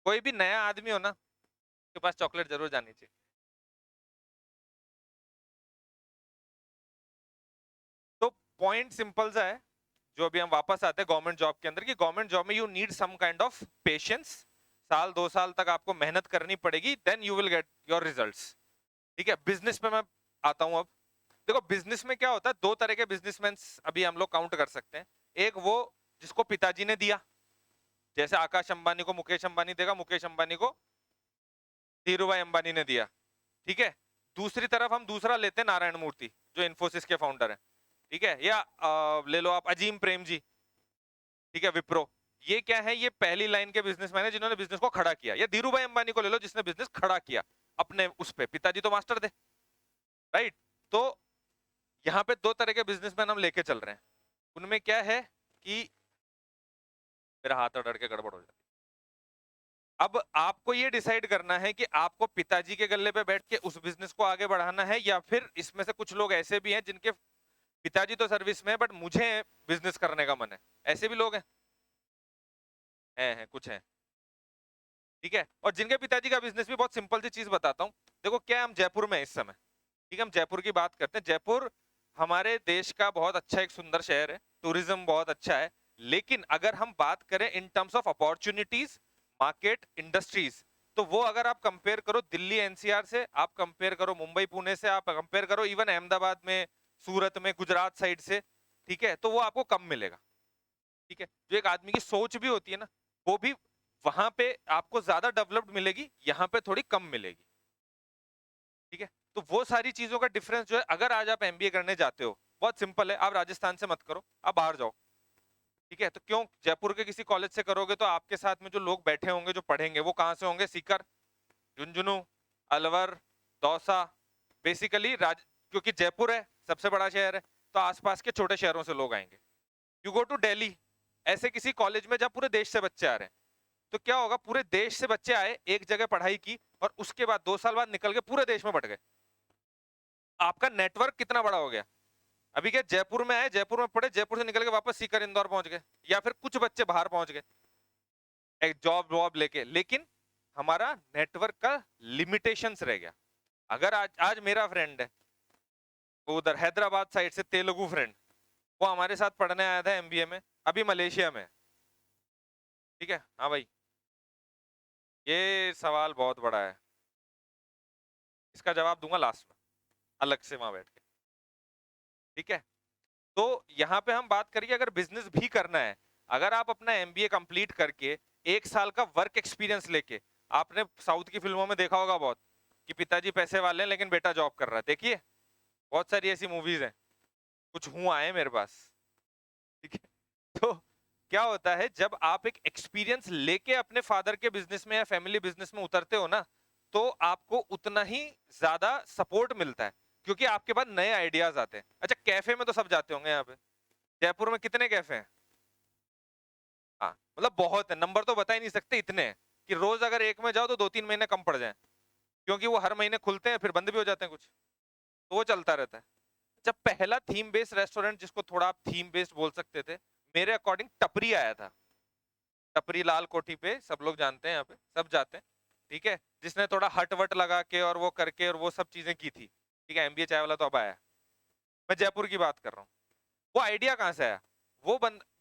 कोई भी नया आदमी हो ना, के पास चॉकलेट जरूर जानी चाहिए। तो पॉइंट सिंपल सा है, जो अभी हम वापस आते हैं गवर्नमेंट जॉब के अंदर, कि गवर्नमेंट जॉब में you need some kind of patience, 1-2 साल तक आपको मेहनत करनी पड़ेगी, then you will get your results. ठीक है, बिजनेस पे मैं आता हूं अब। देखो बिजनेस में क्या होता है, दो तरह के बिजनेसमैन अभी हम लोग काउंट कर सकते हैं। एक वो जिसको पिताजी ने दिया, जैसे आकाश अंबानी को मुकेश अंबानी देगा, मुकेश अंबानी को धीरू भाई अंबानी ने दिया, ठीक है। दूसरी तरफ हम दूसरा लेते हैं नारायण मूर्ति जो इन्फोसिस के फाउंडर है, ठीक है, या ले लो आप अजीम प्रेम जी, ठीक है, विप्रो। ये क्या है, ये पहली लाइन के बिजनेसमैन है जिन्होंने बिजनेस को खड़ा किया। या धीरू भाई अंबानी को ले लो जिसने बिजनेस खड़ा किया अपने उस पे, पिताजी तो मास्टर थे, राइट। तो यहाँ पे दो तरह के बिजनेसमैन हम लेके चल रहे हैं। उनमें क्या है कि मेरा हाथ अड़ के गड़बड़ हो जाती है। अब आपको ये डिसाइड करना है कि आपको पिताजी के गले पे बैठ के उस बिजनेस को आगे बढ़ाना है, या फिर इसमें से कुछ लोग ऐसे भी हैं जिनके पिताजी तो सर्विस में है बट मुझे बिजनेस करने का मन है, ऐसे भी लोग हैं, हैं कुछ हैं, ठीक है। और जिनके पिताजी का बिजनेस भी, बहुत सिंपल सी चीज बताता हूँ। देखो क्या है, हम जयपुर में हैं इस समय, ठीक है, हम जयपुर की बात करते हैं। जयपुर हमारे देश का बहुत अच्छा एक सुंदर शहर है, टूरिज्म बहुत अच्छा है। लेकिन अगर हम बात करें in terms of opportunities, market, industries, तो वो अगर आप कंपेयर करो दिल्ली एनसीआर से, आप कंपेयर करो मुंबई पुणे से, आप कंपेयर करो इवन अहमदाबाद में, सूरत में, गुजरात साइड से, ठीक है, तो वो आपको कम मिलेगा, ठीक है। जो एक आदमी की सोच भी होती है ना, वो भी वहां पे आपको ज्यादा डेवलप्ड मिलेगी, यहाँ पे थोड़ी कम मिलेगी, ठीक है। तो वो सारी चीजों का डिफरेंस जो है, अगर आज आप एमबीए करने जाते हो, बहुत सिंपल है, आप राजस्थान से मत करो, आप बाहर जाओ, ठीक है। तो क्यों, जयपुर के किसी कॉलेज से करोगे तो आपके साथ में जो लोग बैठे होंगे जो पढ़ेंगे वो कहाँ से होंगे, सीकर, झुंझुनू, अलवर, दौसा, बेसिकली क्योंकि जयपुर है सबसे बड़ा शहर है, तो आसपास के छोटे शहरों से लोग आएंगे। यू गो टू दिल्ली, ऐसे किसी कॉलेज में जब पूरे देश से बच्चे आ रहे हैं, तो क्या होगा, पूरे देश से बच्चे आए, एक जगह पढ़ाई की, और उसके बाद 2 साल बाद निकल के पूरे देश में बढ़ गए। आपका नेटवर्क कितना बड़ा हो गया। अभी क्या, जयपुर में आए, जयपुर में पढ़े, जयपुर से निकल के वापस सीकर इंदौर पहुंच गए, या फिर कुछ बच्चे बाहर पहुंच गए एक जॉब वॉब लेके। लेकिन हमारा नेटवर्क का लिमिटेशंस रह गया। अगर आज आज मेरा फ्रेंड है, वो उधर हैदराबाद साइड से, तेलुगु फ्रेंड, वो हमारे साथ पढ़ने आया था एमबीए में, अभी मलेशिया में है, ठीक है। हाँ भाई, ये सवाल बहुत बड़ा है, इसका जवाब दूंगा लास्ट में, अलग से वहां बैठ के, ठीक है। तो यहाँ पे हम बात करिए, अगर बिजनेस भी करना है, अगर आप अपना एमबीए कंप्लीट करके 1 साल का वर्क एक्सपीरियंस लेके, आपने साउथ की फिल्मों में देखा होगा बहुत, कि पिताजी पैसे वाले हैं लेकिन बेटा जॉब कर रहा है, देखिए बहुत सारी ऐसी मूवीज हैं, कुछ हुआ आए मेरे पास, ठीक है। तो क्या होता है, जब आप एक एक्सपीरियंस लेके अपने फादर के बिजनेस में या फैमिली बिजनेस में उतरते हो ना, तो आपको उतना ही ज्यादा सपोर्ट मिलता है, क्योंकि आपके पास नए आइडियाज आते हैं। अच्छा, कैफे में तो सब जाते होंगे, यहाँ पे जयपुर में कितने कैफे हैं? हाँ, मतलब बहुत है, नंबर तो बता ही नहीं सकते, इतने हैं कि रोज अगर एक में जाओ तो 2-3 महीने कम पड़ जाए, क्योंकि वो हर महीने खुलते हैं फिर बंद भी हो जाते हैं कुछ, तो वो चलता रहता है। जब पहला थीम बेस्ड रेस्टोरेंट, जिसको थोड़ा आप थीम बेस्ड बोल सकते थे, मेरे अकॉर्डिंग टपरी आया था। टपरी लाल कोठी पे सब लोग जानते हैं, यहाँ पे सब जाते हैं, ठीक है, जिसने थोड़ा हट वट लगा के और वो करके और वो सब चीजें की थी, ठीक है। एमबीए चाय वाला तो अब आया, मैं जयपुर की बात कर रहा हूँ। वो आइडिया कहाँ से आया?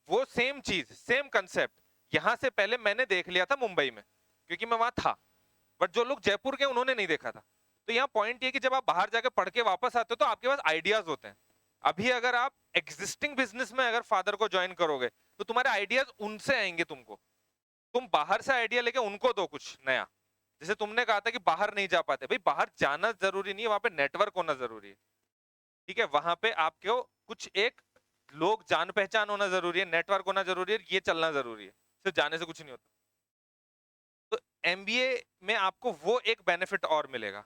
वो सेम चीज, सेम कंसेप्ट यहाँ से पहले मैंने देख लिया था मुंबई में, क्योंकि मैं वहां था, बट जो लोग जयपुर के उन्होंने नहीं देखा था। तो यहाँ पॉइंट ये कि जब आप बाहर जाके पढ़ के वापस आते हो तो आपके पास आइडियाज होते हैं। अभी अगर आप एग्जिस्टिंग बिजनेस में अगर फादर को ज्वाइन करोगे तो तुम्हारे आइडियाज उनसे आएंगे तुमको, तुम बाहर से आइडिया लेके उनको दो कुछ नया। जैसे तुमने कहा था कि बाहर नहीं जा पाते, भाई बाहर जाना जरूरी नहीं है, वहां पे नेटवर्क होना जरूरी है, ठीक है। वहां पे आपको कुछ एक लोग जान पहचान होना जरूरी है, नेटवर्क होना जरूरी है, ये चलना जरूरी है, सिर्फ जाने से कुछ नहीं होता। तो एमबीए में आपको वो एक बेनिफिट और मिलेगा,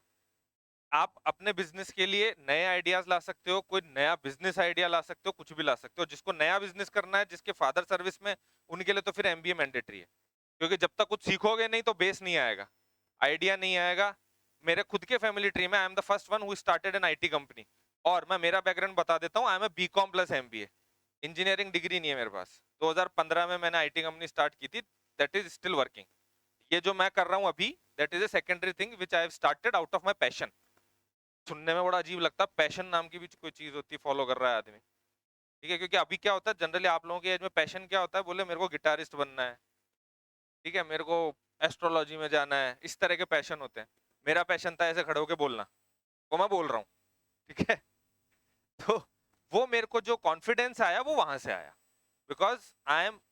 आप अपने बिजनेस के लिए नए आइडियाज ला सकते हो, कोई नया बिजनेस आइडिया ला सकते हो, कुछ भी ला सकते हो। जिसको नया बिजनेस करना है, जिसके फादर सर्विस में, उनके लिए तो फिर एमबीए मैंडेटरी है, क्योंकि जब तक कुछ सीखोगे नहीं तो बेस नहीं आएगा, आइडिया नहीं आएगा। मेरे खुद के फैमिली ट्री में I am the first one who started an IT company, और मैं मेरा बैकग्राउंड बता देता हूँ, I am a BCom plus MBA, engineering degree नहीं है मेरे पास। 2015 में मैंने आईटी कंपनी स्टार्ट की थी, दैट इज स्टिल वर्किंग। ये जो मैं कर रहा हूँ अभी, that is a secondary thing which I have started out of my passion. सुनने में बड़ा अजीब लगता है, पैशन नाम की भी कोई चीज होती है, फॉलो कर रहा है आदमी, ठीक है। क्योंकि अभी क्या होता है जनरली आप लोगों की एज में, पैशन क्या होता है, बोले मेरे को गिटारिस्ट बनना है, ठीक है, मेरे को एस्ट्रोलॉजी में जाना है, इस तरह के पैशन होते हैं। मेरा पैशन था ऐसे खड़े होके बोलना, वो मैं बोल रहा हूँ, ठीक है। तो वो मेरे को जो कॉन्फिडेंस आया वो वहां से आया, बिकॉज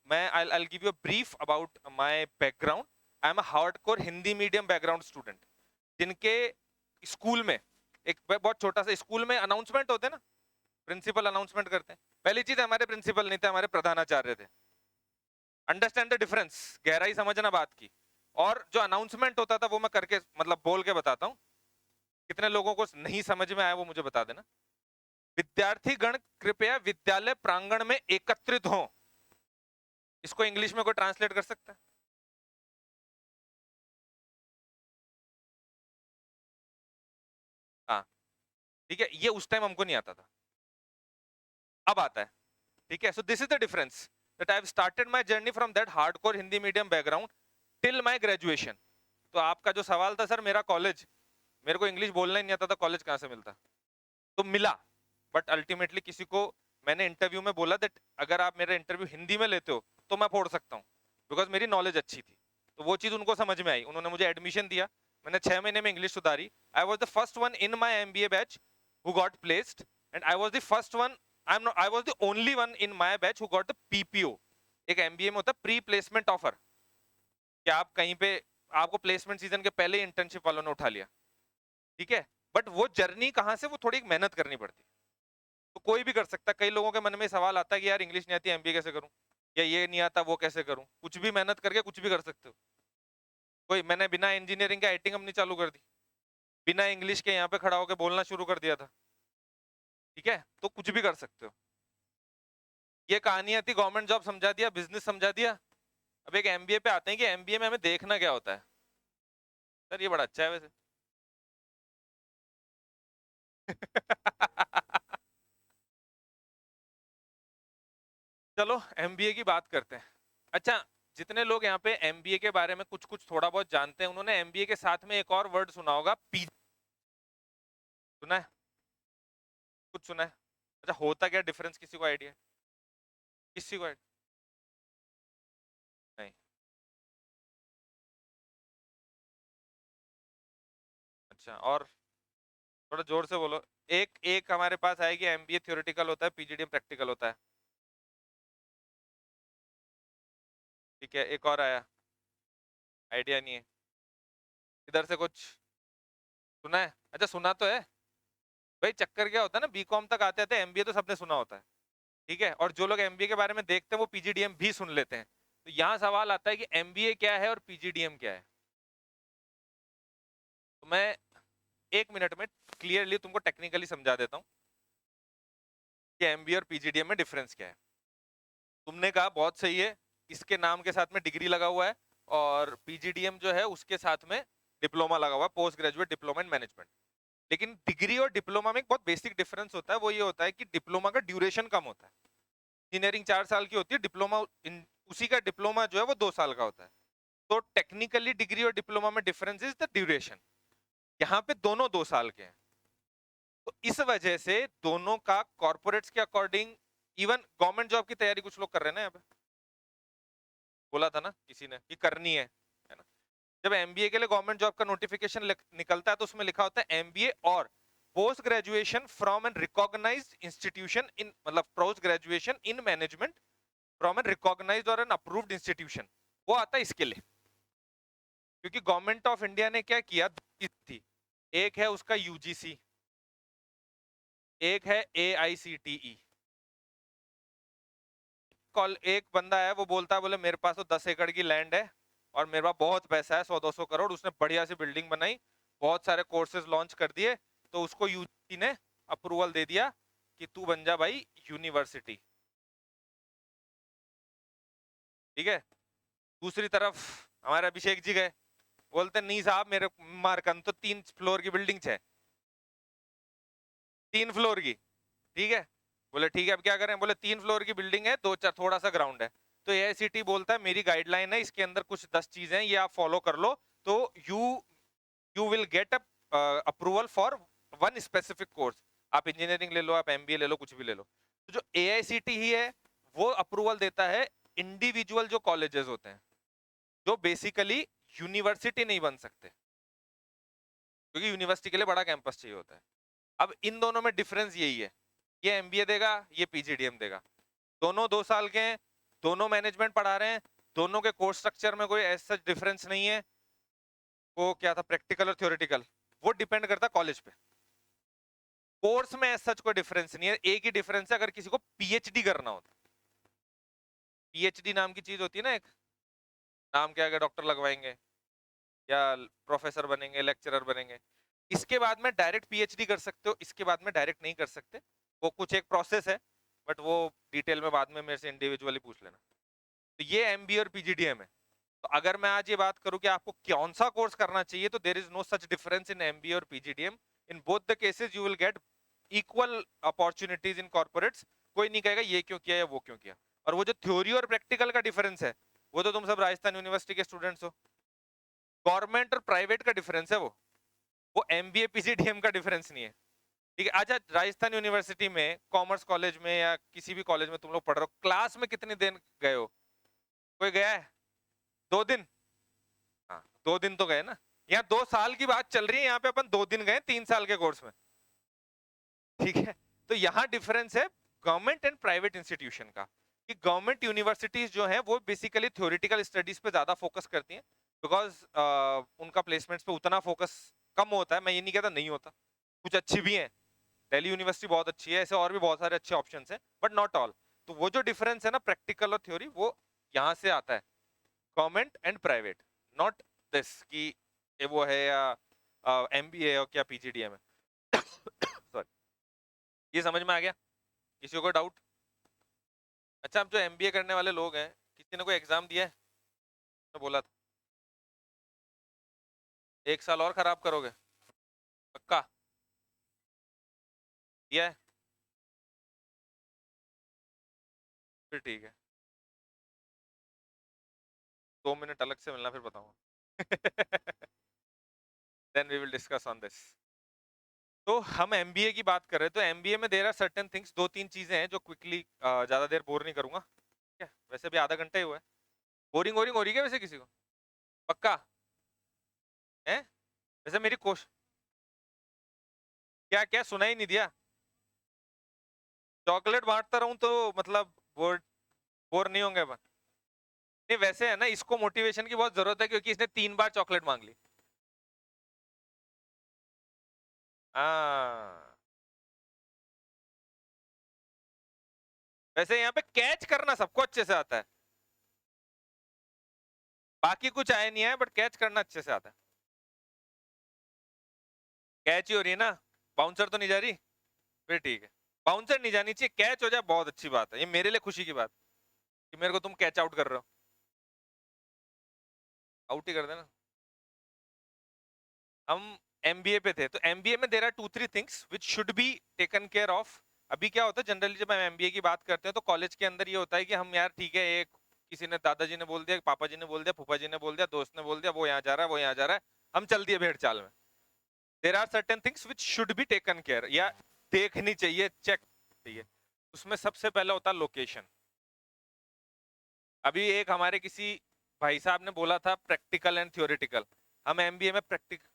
मैं I give you brief about my background. I am a hardcore Hindi medium background student, जिनके स्कूल में एक बहुत छोटा सा स्कूल में अनाउंसमेंट होते हैं ना, प्रिंसिपल अनाउंसमेंट करते हैं। पहली चीज, हमारे प्रिंसिपल नहीं थे, हमारे प्रधानाचार्य थे। अंडरस्टैंड द डिफरेंस, गहराई समझना बात की। और जो अनाउंसमेंट होता था वो मैं करके मतलब बोल के बताता हूँ, कितने लोगों को नहीं समझ में आया वो मुझे बता देना। विद्यार्थी गण कृपया विद्यालय प्रांगण में एकत्रित हों। इसको इंग्लिश में कोई ट्रांसलेट कर सकता है? हाँ, ठीक है, ये उस टाइम हमको नहीं आता था, अब आता है। ठीक है, so this is the difference that I have started my journey from that hardcore Hindi medium background till my graduation. तो आपका जो सवाल था सर, मेरा कॉलेज, मेरे को इंग्लिश बोलना ही नहीं आता था, कॉलेज कहाँ से मिलता? तो मिला, बट अल्टीमेटली किसी को मैंने इंटरव्यू में बोला दैट अगर आप मेरा इंटरव्यू हिंदी में लेते हो तो मैं फोड़ सकता हूँ, बिकॉज मेरी नॉलेज अच्छी थी। तो वो चीज उनको समझ में आई, उन्होंने मुझे एडमिशन दिया। मैंने 6 महीने में इंग्लिश सुधारी। I was the first one in my MBA batch who got placed, and I was the first one, I was the only one in my batch who got the PPO। एक MBA में होता है pre placement offer, कि आप कहीं पे, आपको placement season के पहले इंटर्नशिप वालों ने उठा लिया। ठीक है, बट वो जर्नी कहाँ से, वो थोड़ी मेहनत करनी पड़ती है। तो कोई भी कर सकता है। कई लोगों के मन में सवाल आता है कि यार इंग्लिश नहीं आती, MBA कैसे करूं, या ये नहीं आता वो कैसे करूं। कुछ भी मेहनत करके कुछ भी कर सकते हो। कोई, मैंने बिना इंजीनियरिंग के IT कंपनी चालू कर दी, बिना इंग्लिश के यहाँ पे खड़ा होकर बोलना शुरू कर दिया था। ठीक है, तो कुछ भी कर सकते हो। ये कहानियां थी, गवर्नमेंट जॉब समझा दिया, बिजनेस समझा दिया। अब एक MBA पे आते हैं कि MBA में हमें देखना क्या होता है। सर ये बड़ा अच्छा है वैसे। चलो MBA की बात करते हैं। अच्छा, जितने लोग यहाँ पे MBA के बारे में कुछ कुछ थोड़ा बहुत जानते हैं, उन्होंने MBA के साथ में एक और वर्ड सुना होगा, PG। सुना है? कुछ सुना है? अच्छा, होता क्या डिफरेंस, किसी को आइडिया? किसी को नहीं? अच्छा, और थोड़ा जोर से बोलो। एक एक हमारे पास आएगी, MBA थ्योरेटिकल होता है, PGDM प्रैक्टिकल होता है। ठीक है, एक और आया, आइडिया नहीं है, इधर से कुछ सुना है? अच्छा, सुना तो है भाई। चक्कर क्या होता है ना, BCom तक आते आते MBA तो सबने सुना होता है। ठीक है, और जो लोग MBA के बारे में देखते हैं वो PGDM भी सुन लेते हैं। तो यहाँ सवाल आता है कि MBA क्या है और PGDM क्या है। तो मैं 1 मिनट में क्लियरली तुमको टेक्निकली समझा देता हूँ कि MBA और PGDM में डिफरेंस क्या है। तुमने कहा बहुत सही है, इसके नाम के साथ में डिग्री लगा हुआ है, और PGDM जो है उसके साथ में डिप्लोमा लगा हुआ है, post graduate diploma in management. लेकिन डिग्री और डिप्लोमा में एक बहुत बेसिक डिफरेंस होता है, वो ये होता है कि डिप्लोमा का ड्यूरेशन कम होता है। इंजीनियरिंग 4 साल की होती है, डिप्लोमा उसी का डिप्लोमा जो है वो 2 साल का होता है। तो टेक्निकली डिग्री और डिप्लोमा में डिफरेंस इज द ड्यूरेशन। यहाँ पे दोनों 2 साल के हैं। तो इस वजह से दोनों का कॉर्पोरेट्स के अकॉर्डिंग, इवन गवर्नमेंट जॉब की तैयारी कुछ लोग कर रहे हैं ना यहाँ पे, बोला था ना किसी ने कि करनी है ना। जब MBA के लिए गवर्नमेंट जॉब का नोटिफिकेशन निकलता है तो उसमें लिखा होता है MBA और post graduation from an recognized institution in, मतलब post graduation in management from an recognized और एन अप्रूव्ड इंस्टीट्यूशन। वो आता है इसके लिए, क्योंकि गवर्नमेंट ऑफ इंडिया ने क्या किया, थी, एक है उसका UGC, एक है AICTE। कॉल, एक बंदा है वो बोलता है, बोले मेरे पास तो 10 एकड़ की लैंड है और मेरे पास बहुत पैसा है, 100-200 करोड़, उसने बढ़िया सी बिल्डिंग बनाई, बहुत सारे कोर्सेज लॉन्च कर दिए, तो उसको UGC ने अप्रूवल दे दिया कि तू बन जा भाई यूनिवर्सिटी। ठीक है, दूसरी तरफ हमारे अभिषेक जी गए, बोलते नहीं साहब मेरे मारकन तो 3 फ्लोर की बिल्डिंग है, 3 फ्लोर की। ठीक है, बोले ठीक है अब क्या करें, बोले 3 फ्लोर की बिल्डिंग है, 2-4 थोड़ा सा ग्राउंड है। तो AICTE बोलता है मेरी गाइडलाइन है, इसके अंदर कुछ 10 चीजें हैं, ये आप फॉलो कर लो, तो you you will get a approval for one specific course. आप इंजीनियरिंग ले लो, आप MBA ले लो, कुछ भी ले लो। तो जो AICTE ही है वो अप्रूवल देता है इंडिविजुअल जो कॉलेजेस होते हैं, जो बेसिकली यूनिवर्सिटी नहीं बन सकते, क्योंकि यूनिवर्सिटी के लिए बड़ा कैंपस चाहिए होता है। अब इन दोनों में डिफरेंस यही है, ये एमबीए देगा, ये पीजीडीएम देगा, दोनों 2 साल के हैं, दोनों मैनेजमेंट पढ़ा रहे हैं, दोनों के कोर्स स्ट्रक्चर में कोई ऐसा डिफरेंस नहीं है। वो क्या था, प्रैक्टिकल और थ्योरेटिकल, वो डिपेंड करता कॉलेज पे। कोर्स में ऐसा कोई डिफरेंस नहीं है, एक ही डिफरेंस है अगर किसी को पीएचडी करना होता। पीएचडी नाम की चीज होती है ना, एक नाम के आगे डॉक्टर लगवाएंगे या प्रोफेसर बनेंगे, लेक्चरर बनेंगे, इसके बाद में डायरेक्ट पीएचडी कर सकते हो, इसके बाद में डायरेक्ट नहीं कर सकते, वो कुछ एक प्रोसेस है, बट वो डिटेल में बाद में मेरे से इंडिविजुअली पूछ लेना। तो ये एमबीए और पीजीडीएम है। तो अगर मैं आज ये बात करूं कि आपको कौन सा कोर्स करना चाहिए, तो there is no such difference in MBA और PGDM. In both the cases you will get equal opportunities in corporates. कोई नहीं कहेगा ये क्यों किया या वो क्यों किया। और वो जो थ्योरी और प्रैक्टिकल का डिफरेंस है, वो तो तुम सब राजस्थान यूनिवर्सिटी के स्टूडेंट्स हो। गवर्नमेंट और प्राइवेट का डिफरेंस है वो एमबीए पीजीडीएम का डिफरेंस नहीं है। ठीक है, अच्छा राजस्थान यूनिवर्सिटी में कॉमर्स कॉलेज में या किसी भी कॉलेज में तुम लोग पढ़ रहे हो, क्लास में कितने दिन गए हो? कोई गया है? 2 दिन? हाँ 2 दिन तो गए ना। यहाँ 2 साल की बात चल रही है, यहाँ पे अपन 2 दिन गए 3 साल के कोर्स में। ठीक है, तो यहाँ डिफरेंस है गवर्नमेंट एंड प्राइवेट इंस्टीट्यूशन का, कि गवर्नमेंट यूनिवर्सिटीज जो है वो बेसिकली थ्योरेटिकल स्टडीज पे ज्यादा फोकस करती हैं, बिकॉज उनका प्लेसमेंट्स पे उतना फोकस कम होता है। मैं ये नहीं कहता नहीं होता, कुछ अच्छी भी है, दिल्ली यूनिवर्सिटी बहुत अच्छी है, ऐसे और भी बहुत सारे अच्छे ऑप्शन हैं, बट नॉट ऑल। तो वो जो डिफरेंस है ना प्रैक्टिकल और थ्योरी, वो यहाँ से आता है, government and private, not this कि ये वो है या एमबीए और क्या पीजीडीएम है। सॉरी, ये समझ में आ गया? किसी को डाउट? अच्छा, अब जो एमबीए करने वाले लोग हैं, किसी ने कोई एग्जाम दिया है? तो बोला था 1 साल और खराब करोगे? पक्का? दिया है? फिर ठीक है, 2 मिनट अलग से मिलना, फिर बताऊंगा। Then we will discuss on this. तो हम एमबीए की बात कर रहे हैं, तो एमबीए में देयर आर सर्टेन थिंग्स, 2-3 चीजें हैं जो क्विकली, ज्यादा देर बोर नहीं करूंगा। क्या वैसे भी आधा घंटा ही हुआ है, बोरिंग बोरिंग हो रही है क्या वैसे किसी को? पक्का है? वैसे मेरी कोश क्या क्या सुना ही नहीं दिया? चॉकलेट बांटता रहूं तो मतलब बोर बोर नहीं होंगे अपन? नहीं वैसे है ना, इसको मोटिवेशन की बहुत जरूरत है क्योंकि इसने 3 बार चॉकलेट मांग ली। हाँ, वैसे यहाँ पे कैच करना सबको अच्छे से आता है, बाकी कुछ आया नहीं है, बट कैच करना अच्छे से आता है। कैच ही हो रही है ना, बाउंसर तो नहीं जा रही? फिर ठीक है, बाउंसर नहीं जानी चाहिए, कैच हो जाए बहुत अच्छी बात है, ये मेरे लिए खुशी की बात कि मेरे को तुम कैच आउट कर रहे हो। आउट ही कर देना। हम एमबीए पे थे, तो एमबीए में there are 2-3 things which should be taken care of. अभी क्या होता है जनरली जब हम एमबीए की बात करते हैं तो कॉलेज के अंदर ये होता है कि हम यार ठीक है, एक किसी ने दादाजी ने बोल दिया, पापा जी ने बोल दिया, फूफा जी ने बोल दिया, दोस्त ने बोल दिया, वो यहाँ जा रहा है, वो यहाँ जा रहा है, हम चल दिए भेड़ चाल में। There are certain things which should be taken care, या देखनी चाहिए, चेक चाहिए। उसमें सबसे पहला होता है लोकेशन। अभी एक हमारे किसी भाई साहब ने बोला था प्रैक्टिकल एंड थ्योरेटिकल, हम एमबीए में प्रैक्टिकल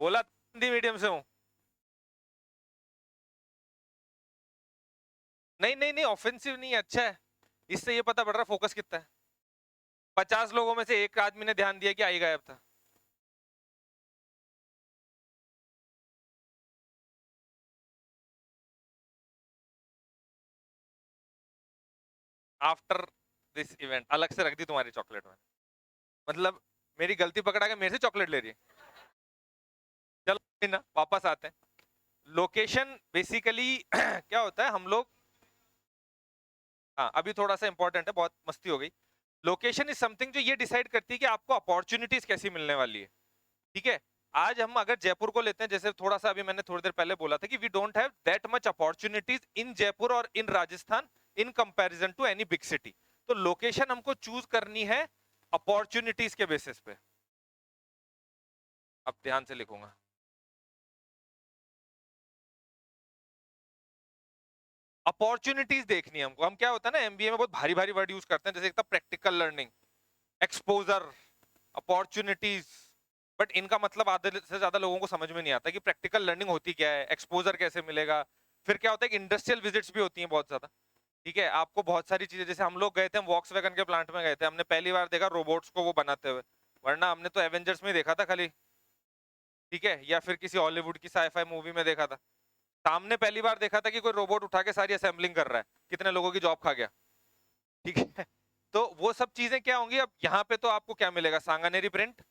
बोला, हिंदी मीडियम से हूँ। नहीं नहीं नहीं, ऑफेंसिव नहीं है, अच्छा है, इससे ये पता पड़ रहा फोकस कितना है। 50 लोगों में से एक आदमी ने ध्यान दिया कि आई गायब था। आफ्टर दिस इवेंट अलग से रख दी तुम्हारी चॉकलेट में, मतलब मेरी गलती पकड़ा के मेरे से चॉकलेट ले रही है। चलो ना वापस आते हैं। लोकेशन बेसिकली क्या होता है, हम लोग, हाँ अभी थोड़ा सा इंपॉर्टेंट है, बहुत मस्ती हो गई। लोकेशन इज समथिंग जो ये डिसाइड करती है कि आपको अपॉर्चुनिटीज कैसी मिलने वाली है। ठीक है, आज हम अगर जयपुर को लेते हैं, जैसे थोड़ा सा अभी मैंने थोड़ी देर पहले बोला था कि we don't have that much opportunities in Jaipur और in Rajasthan in comparison to any big city. तो लोकेशन हमको चूज करनी है अपॉर्चुनिटीज के बेसिस पे। अब ध्यान से लिखूंगा, अपॉर्चुनिटीज देखनी है हमको। हम क्या होता है ना एमबीए में बहुत भारी भारी वर्ड यूज करते हैं, जैसे एक था practical learning, exposure, opportunities, but इनका मतलब आधे से ज्यादा लोगों को समझ में नहीं आता कि प्रैक्टिकल लर्निंग होती क्या है, एक्सपोजर कैसे मिलेगा। फिर क्या होता है कि इंडस्ट्रियल विजिट्स भी होती हैं बहुत ज्यादा। ठीक है, आपको बहुत सारी चीजें, जैसे हम लोग गए थे, हम वॉक्सवैगन के प्लांट में गए थे, हमने पहली बार देखा रोबोट्स को वो बनाते हुए, वरना हमने तो एवेंजर्स में ही देखा था खाली। ठीक है, या फिर किसी हॉलीवुड की साईफाई मूवी में देखा था। सामने पहली बार देखा था कि कोई रोबोट उठा के सारी असेंबलिंग कर रहा है, कितने लोगों की जॉब खा गया। ठीक है, तो वो सब चीजें क्या होंगी। अब यहाँ पे तो आपको क्या मिलेगा, सांगानेरी प्रिंट,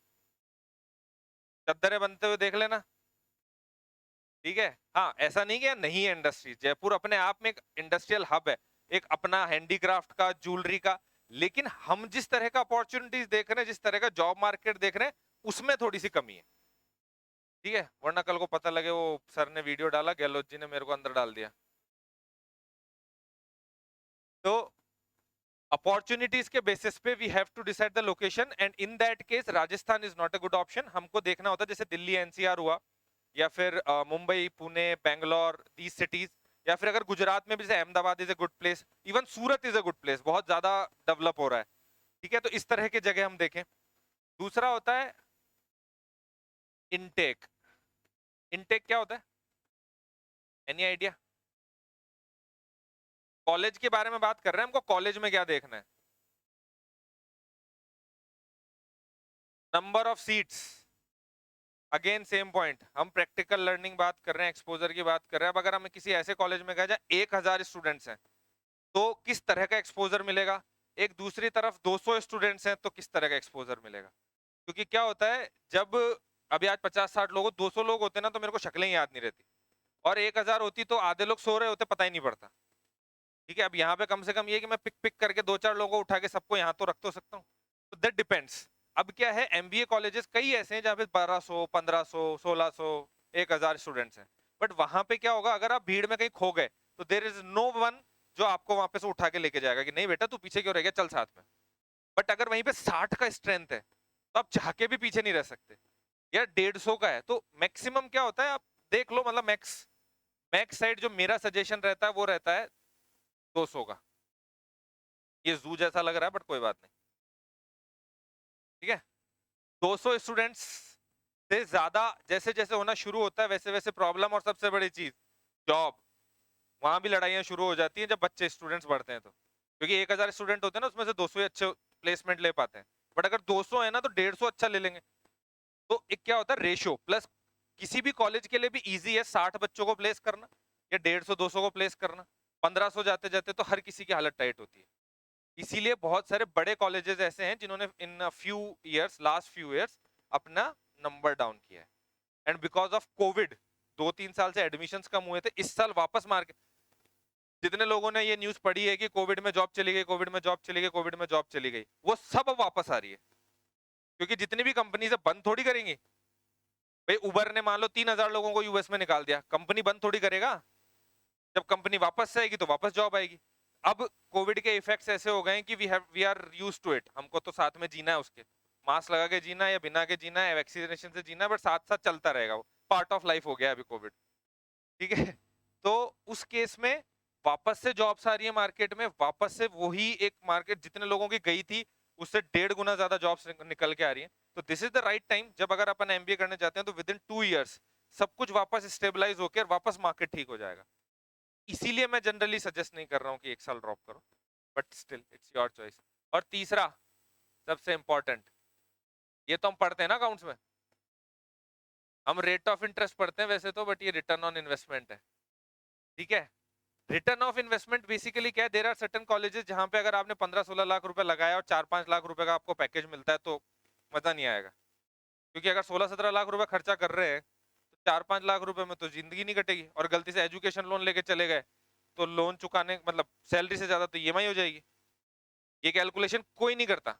चद्दरें बनते हुए देख लेना। ठीक है, हाँ, ऐसा नहीं कि नहीं है इंडस्ट्री, जयपुर अपने आप में एक इंडस्ट्रियल हब है, एक अपना हैंडीक्राफ्ट का, ज्वेलरी का। लेकिन हम जिस तरह का अपॉर्चुनिटीज देख रहे हैं, जिस तरह का जॉब मार्केट देख रहे हैं, उसमें थोड़ी सी कमी है। ठीक है, वरना कल को पता लगे वो सर ने वीडियो डाला, गहलोत जी ने मेरे को अंदर डाल दिया। तो अपॉर्चुनिटीज के बेसिस पे we have to decide the location, and in that case Rajasthan is not a good option. हमको देखना होता है जैसे दिल्ली एनसीआर हुआ, या फिर मुंबई, पुणे, बेंगलोर, दीज सिटीज, या फिर अगर गुजरात में भी जैसे Ahmedabad is a good place, even Surat is a good place, बहुत ज्यादा डेवलप हो रहा है। ठीक है, तो इस तरह की जगह हम देखें। दूसरा होता है इनटेक। इनटेक क्या होता है, एनी आइडिया? कॉलेज के बारे में बात कर रहे हैं, हमको कॉलेज में क्या देखना है, number of seats. Again same point, हम प्रैक्टिकल लर्निंग बात कर रहे हैं, एक्सपोजर की बात कर रहे हैं। अब अगर हमें किसी ऐसे कॉलेज में गए जहाँ 1000 स्टूडेंट्स हैं, तो किस तरह का एक्सपोजर मिलेगा। एक दूसरी तरफ 200 स्टूडेंट्स हैं, तो किस तरह का एक्सपोजर मिलेगा। क्योंकि क्या होता है, जब अभी आज 50-60 लोग, 200 लोग होते ना, तो मेरे को शक्लें याद नहीं रहती, और 1000 होती तो आधे लोग सो रहे होते, पता ही नहीं पड़ता। ठीक है, अब यहाँ पे कम से कम ये कि मैं पिक पिक करके 2-4 लोगों को उठा के सबको यहाँ तो रख तो सकता हूँ। तो दैट डिपेंड्स। अब क्या है, एमबीए कॉलेजेस कई ऐसे हैं जहाँ पे 1200, 1500, 1600, 1000 स्टूडेंट्स हैं। बट वहां पे क्या होगा, अगर आप भीड़ में कहीं खो गए, तो देर इज नो वन जो आपको वहां पे से उठा के लेके जाएगा कि नहीं बेटा तू पीछे क्यों रह गया, चल साथ में। बट अगर वहीं पे 60 का स्ट्रेंथ है, तो आप चाह के भी पीछे नहीं रह सकते। या 150 का है, तो मैक्सिमम क्या होता है, आप देख लो, मतलब मैक्स मैक्स साइड जो मेरा सजेशन रहता है वो रहता है 200 का। ये जू जैसा लग रहा है, बट कोई बात नहीं। ठीक है, 200 स्टूडेंट्स से ज्यादा जैसे जैसे होना शुरू होता है, वैसे वैसे प्रॉब्लम, और सबसे बड़ी चीज जॉब, वहां भी लड़ाइयां शुरू हो जाती हैं जब बच्चे स्टूडेंट्स बढ़ते हैं। तो क्योंकि 1000 स्टूडेंट होते हैं ना, उसमें से 200 ही अच्छे प्लेसमेंट ले पाते हैं। बट अगर 200 है ना, तो 150 अच्छा ले लेंगे। तो एक क्या होता है, रेशियो प्लस। किसी भी कॉलेज के लिए भी इजी है 60 बच्चों को प्लेस करना, या 150-200 को प्लेस करना। 1500 जाते जाते तो हर किसी की हालत टाइट होती है। इसीलिए बहुत सारे बड़े कॉलेजेस ऐसे हैं जिन्होंने in few years, last few years, अपना नंबर डाउन किया है। एंड बिकॉज ऑफ कोविड 2-3 साल से एडमिशंस कम हुए थे, इस साल वापस मार के, जितने लोगों ने ये न्यूज पढ़ी है कि कोविड में जॉब चली गई, कोविड में जॉब चली गई, कोविड में जॉब चली गई, वो सब अब वापस आ रही है। क्योंकि जितनी भी कंपनी से बंद थोड़ी करेंगी। भाई उबर ने मान लो 3000 लोगों को यूएस में निकाल दिया, कंपनी बंद थोड़ी करेगा। जब कंपनी वापस आएगी तो वापस जॉब आएगी। अब कोविड के इफेक्ट्स ऐसे हो गए कि we are used to it, हमको तो साथ में जीना है उसके, मास्क लगा के जीना है या बिना के जीना है, वैक्सीनेशन से जीना है, बट साथ साथ चलता रहेगा, वो पार्ट ऑफ लाइफ हो गया अभी कोविड। ठीक है, तो उस केस में वापस से जॉब्स आ रही है मार्केट में, वापस से वही एक मार्केट जितने लोगों की गई थी उससे 1.5 गुना ज्यादा जॉब्स निकल के आ रही है। तो this is the right time, जब अगर अपन एमबीए करने जाते हैं तो विद इन 2 इयर्स सब कुछ वापस स्टेबलाइज होकर वापस मार्केट ठीक हो जाएगा। इसीलिए मैं जनरली सजेस्ट नहीं कर रहा हूँ कि 1 साल ड्रॉप करो, but still it's your choice. और तीसरा सबसे इंपॉर्टेंट, ये तो हम पढ़ते हैं ना अकाउंट्स में, हम रेट ऑफ इंटरेस्ट पढ़ते हैं वैसे तो, बट ये रिटर्न ऑन इन्वेस्टमेंट है। ठीक है, रिटर्न ऑफ इन्वेस्टमेंट बेसिकली क्या है, देयर आर सर्टेन कॉलेजेस जहां पे अगर आपने 15-16 लाख रुपए लगाया और 4-5 लाख रुपए का आपको पैकेज मिलता है, तो मजा नहीं आएगा। क्योंकि अगर 16-17 लाख रुपए खर्चा कर रहे हैं, तो 4-5 लाख रुपए में तो जिंदगी नहीं कटेगी। और गलती से एजुकेशन लोन लेके चले गए, तो लोन चुकाने मतलब सैलरी से ज्यादा तो ईएमआई हो जाएगी। ये कैलकुलेशन कोई नहीं करता,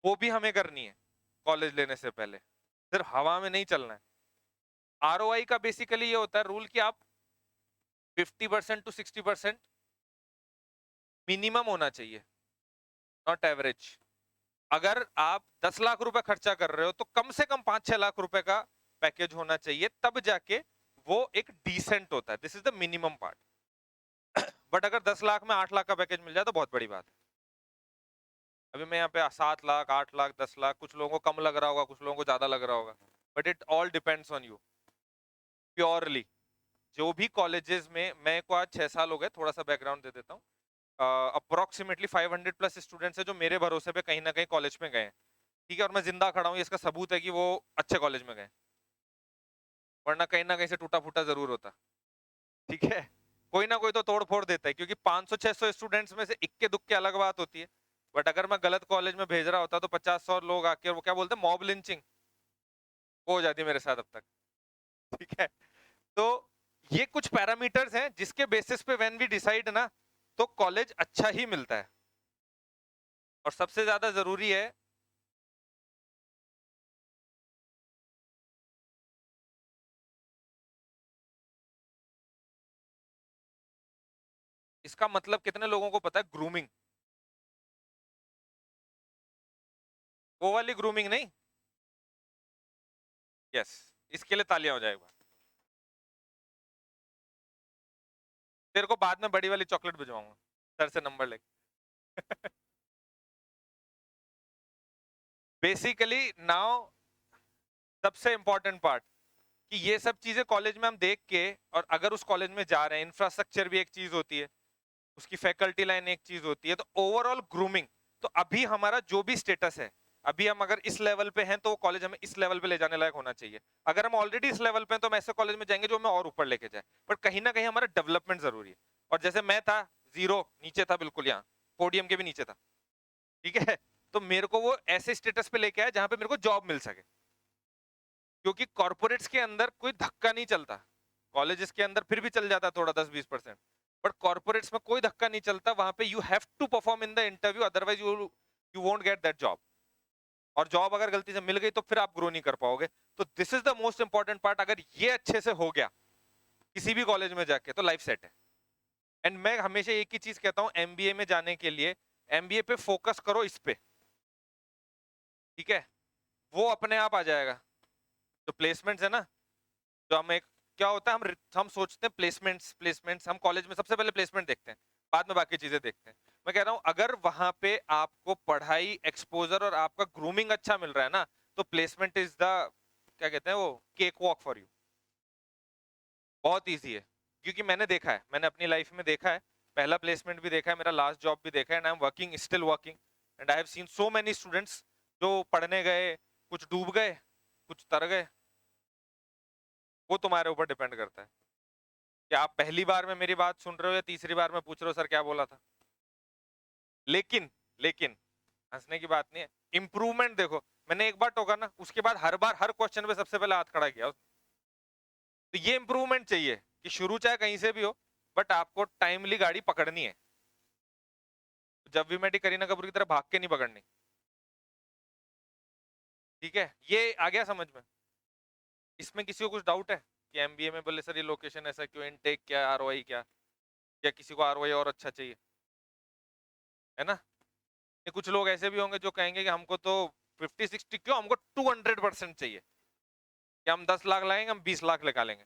वो भी हमें करनी है कॉलेज लेने से पहले, सिर्फ हवा में नहीं चलना है। आरओआई का बेसिकली ये होता है रूल कि आप 50% to 60% मिनिमम होना चाहिए, नॉट एवरेज। अगर आप 10 लाख रुपए खर्चा कर रहे हो, तो कम से कम 5-6 लाख रुपए का पैकेज होना चाहिए, तब जाके वो एक डिसेंट होता है। This is the minimum part. But अगर 10 लाख में 8 लाख का पैकेज मिल जाए तो बहुत बड़ी बात है। अभी मैं यहाँ पे 7 लाख 8 लाख 10 लाख, कुछ लोगों को कम लग रहा होगा, कुछ लोगों को ज्यादा लग रहा होगा, but it all depends on you purely. जो भी कॉलेजेस में, मैं को आज 6 साल हो गए, थोड़ा सा बैकग्राउंड दे देता हूँ। अप्रोक्सीमेटली 500 प्लस स्टूडेंट्स है जो मेरे भरोसे पे कहीं ना कहीं कॉलेज में गए हैं, ठीक है, और मैं जिंदा खड़ा हूँ, इसका सबूत है कि वो अच्छे कॉलेज में गए, वरना कहीं ना कहीं से टूटा फूटा जरूर होता, ठीक है। कोई ना कोई तो तोड़ फोड़ देता है, क्योंकि 500-600 स्टूडेंट्स में से इक्के दुक्के अलग बात होती है, बट अगर मैं गलत कॉलेज में भेज रहा होता तो 50-100 लोग आके, वो क्या बोलते हैं, मॉब लिंचिंग, वो हो जाती मेरे साथ अब तक, ठीक है। तो ये कुछ पैरामीटर्स हैं जिसके बेसिस पे व्हेन वी डिसाइड ना, तो कॉलेज अच्छा ही मिलता है। और सबसे ज्यादा जरूरी है, इसका मतलब कितने लोगों को पता है, ग्रूमिंग, वो वाली ग्रूमिंग नहीं, यस, इसके लिए तालियां हो जाएगा। तेरे को बाद में बड़ी वाली चॉकलेट भिजवाऊंगा सर से नंबर लेके। बेसिकली नाउ सबसे इंपॉर्टेंट पार्ट, कि ये सब चीजें कॉलेज में हम देख के, और अगर उस कॉलेज में जा रहे हैं, इंफ्रास्ट्रक्चर भी एक चीज होती है, उसकी फैकल्टी लाइन एक चीज होती है, तो ओवरऑल ग्रूमिंग, तो अभी हमारा जो भी स्टेटस है, अभी हम अगर इस लेवल पे हैं तो वो कॉलेज हमें इस लेवल पे ले जाने लायक होना चाहिए। अगर हम ऑलरेडी इस लेवल पे हैं तो हम ऐसे कॉलेज में जाएंगे जो हमें और ऊपर लेके जाए, बट कहीं ना कहीं हमारा डेवलपमेंट जरूरी है। और जैसे मैं था, जीरो नीचे था, बिल्कुल यहाँ पोडियम के भी नीचे था, ठीक है, तो मेरे को वो ऐसे स्टेटस पे लेके आया जहां पे मेरे को जॉब मिल सके, क्योंकि कॉर्पोरेट्स के अंदर कोई धक्का नहीं चलता, कॉलेजेस के अंदर फिर भी चल जाता थोड़ा 10-20%, बट कॉर्पोरेट्स में कोई धक्का नहीं चलता, वहां पे you have to perform in the interview, otherwise you you won't get that job. और जॉब अगर गलती से मिल गई तो फिर आप ग्रो नहीं कर पाओगे। तो this is the most important part, अगर ये अच्छे से हो गया किसी भी कॉलेज में जाके, तो लाइफ सेट है। एंड मैं हमेशा एक ही चीज कहता हूँ, एमबीए में जाने के लिए, एमबीए पे फोकस करो, इस पे, ठीक है, वो अपने आप आ जाएगा। तो प्लेसमेंट्स है ना, जो हम एक, क्या होता है, हम सोचते हैं प्लेसमेंट्स प्लेसमेंट्स, हम कॉलेज में सबसे पहले प्लेसमेंट देखते हैं, बाद में बाकी चीजें देखते हैं। मैं कह रहा हूं, अगर वहां पे आपको पढ़ाई, एक्सपोजर और आपका ग्रूमिंग अच्छा मिल रहा है ना, तो प्लेसमेंट इज द, क्या कहते हैं वो, केक वॉक फॉर यू, बहुत ईजी है। क्योंकि मैंने देखा है, मैंने अपनी लाइफ में देखा है, पहला प्लेसमेंट भी देखा है, मेरा लास्ट जॉब भी देखा है, and I am working, still working, and I have seen so many students जो पढ़ने गए, कुछ डूब गए, कुछ तर गए। वो तुम्हारे ऊपर डिपेंड करता है कि आप पहली बार में मेरी बात सुन रहे हो या तीसरी बार में पूछ रहे हो सर क्या बोला था। लेकिन लेकिन हंसने की बात नहीं है, इंप्रूवमेंट देखो, मैंने एक बार टोका ना, उसके बाद हर बार हर क्वेश्चन पे सबसे पहले हाथ खड़ा किया। तो ये इंप्रूवमेंट चाहिए कि शुरू चाहे कहीं से भी हो, बट आपको टाइमली गाड़ी पकड़नी है, जब भी मैं करीना कपूर की तरह भाग के नहीं पकड़नी, ठीक है। ये आ गया समझ में। इसमें किसी को कुछ डाउट है कि एमबीए में बोले सर ये लोकेशन ऐसा क्यों, इनटेक क्या, आरओआई क्या, या किसी को आरओआई और अच्छा चाहिए, है ना। ये कुछ लोग ऐसे भी होंगे जो कहेंगे कि हमको तो 50-60 क्यों, हमको 200% चाहिए, कि हम 10 लाख लाएंगे, हम 20 लाख निकालेंगे,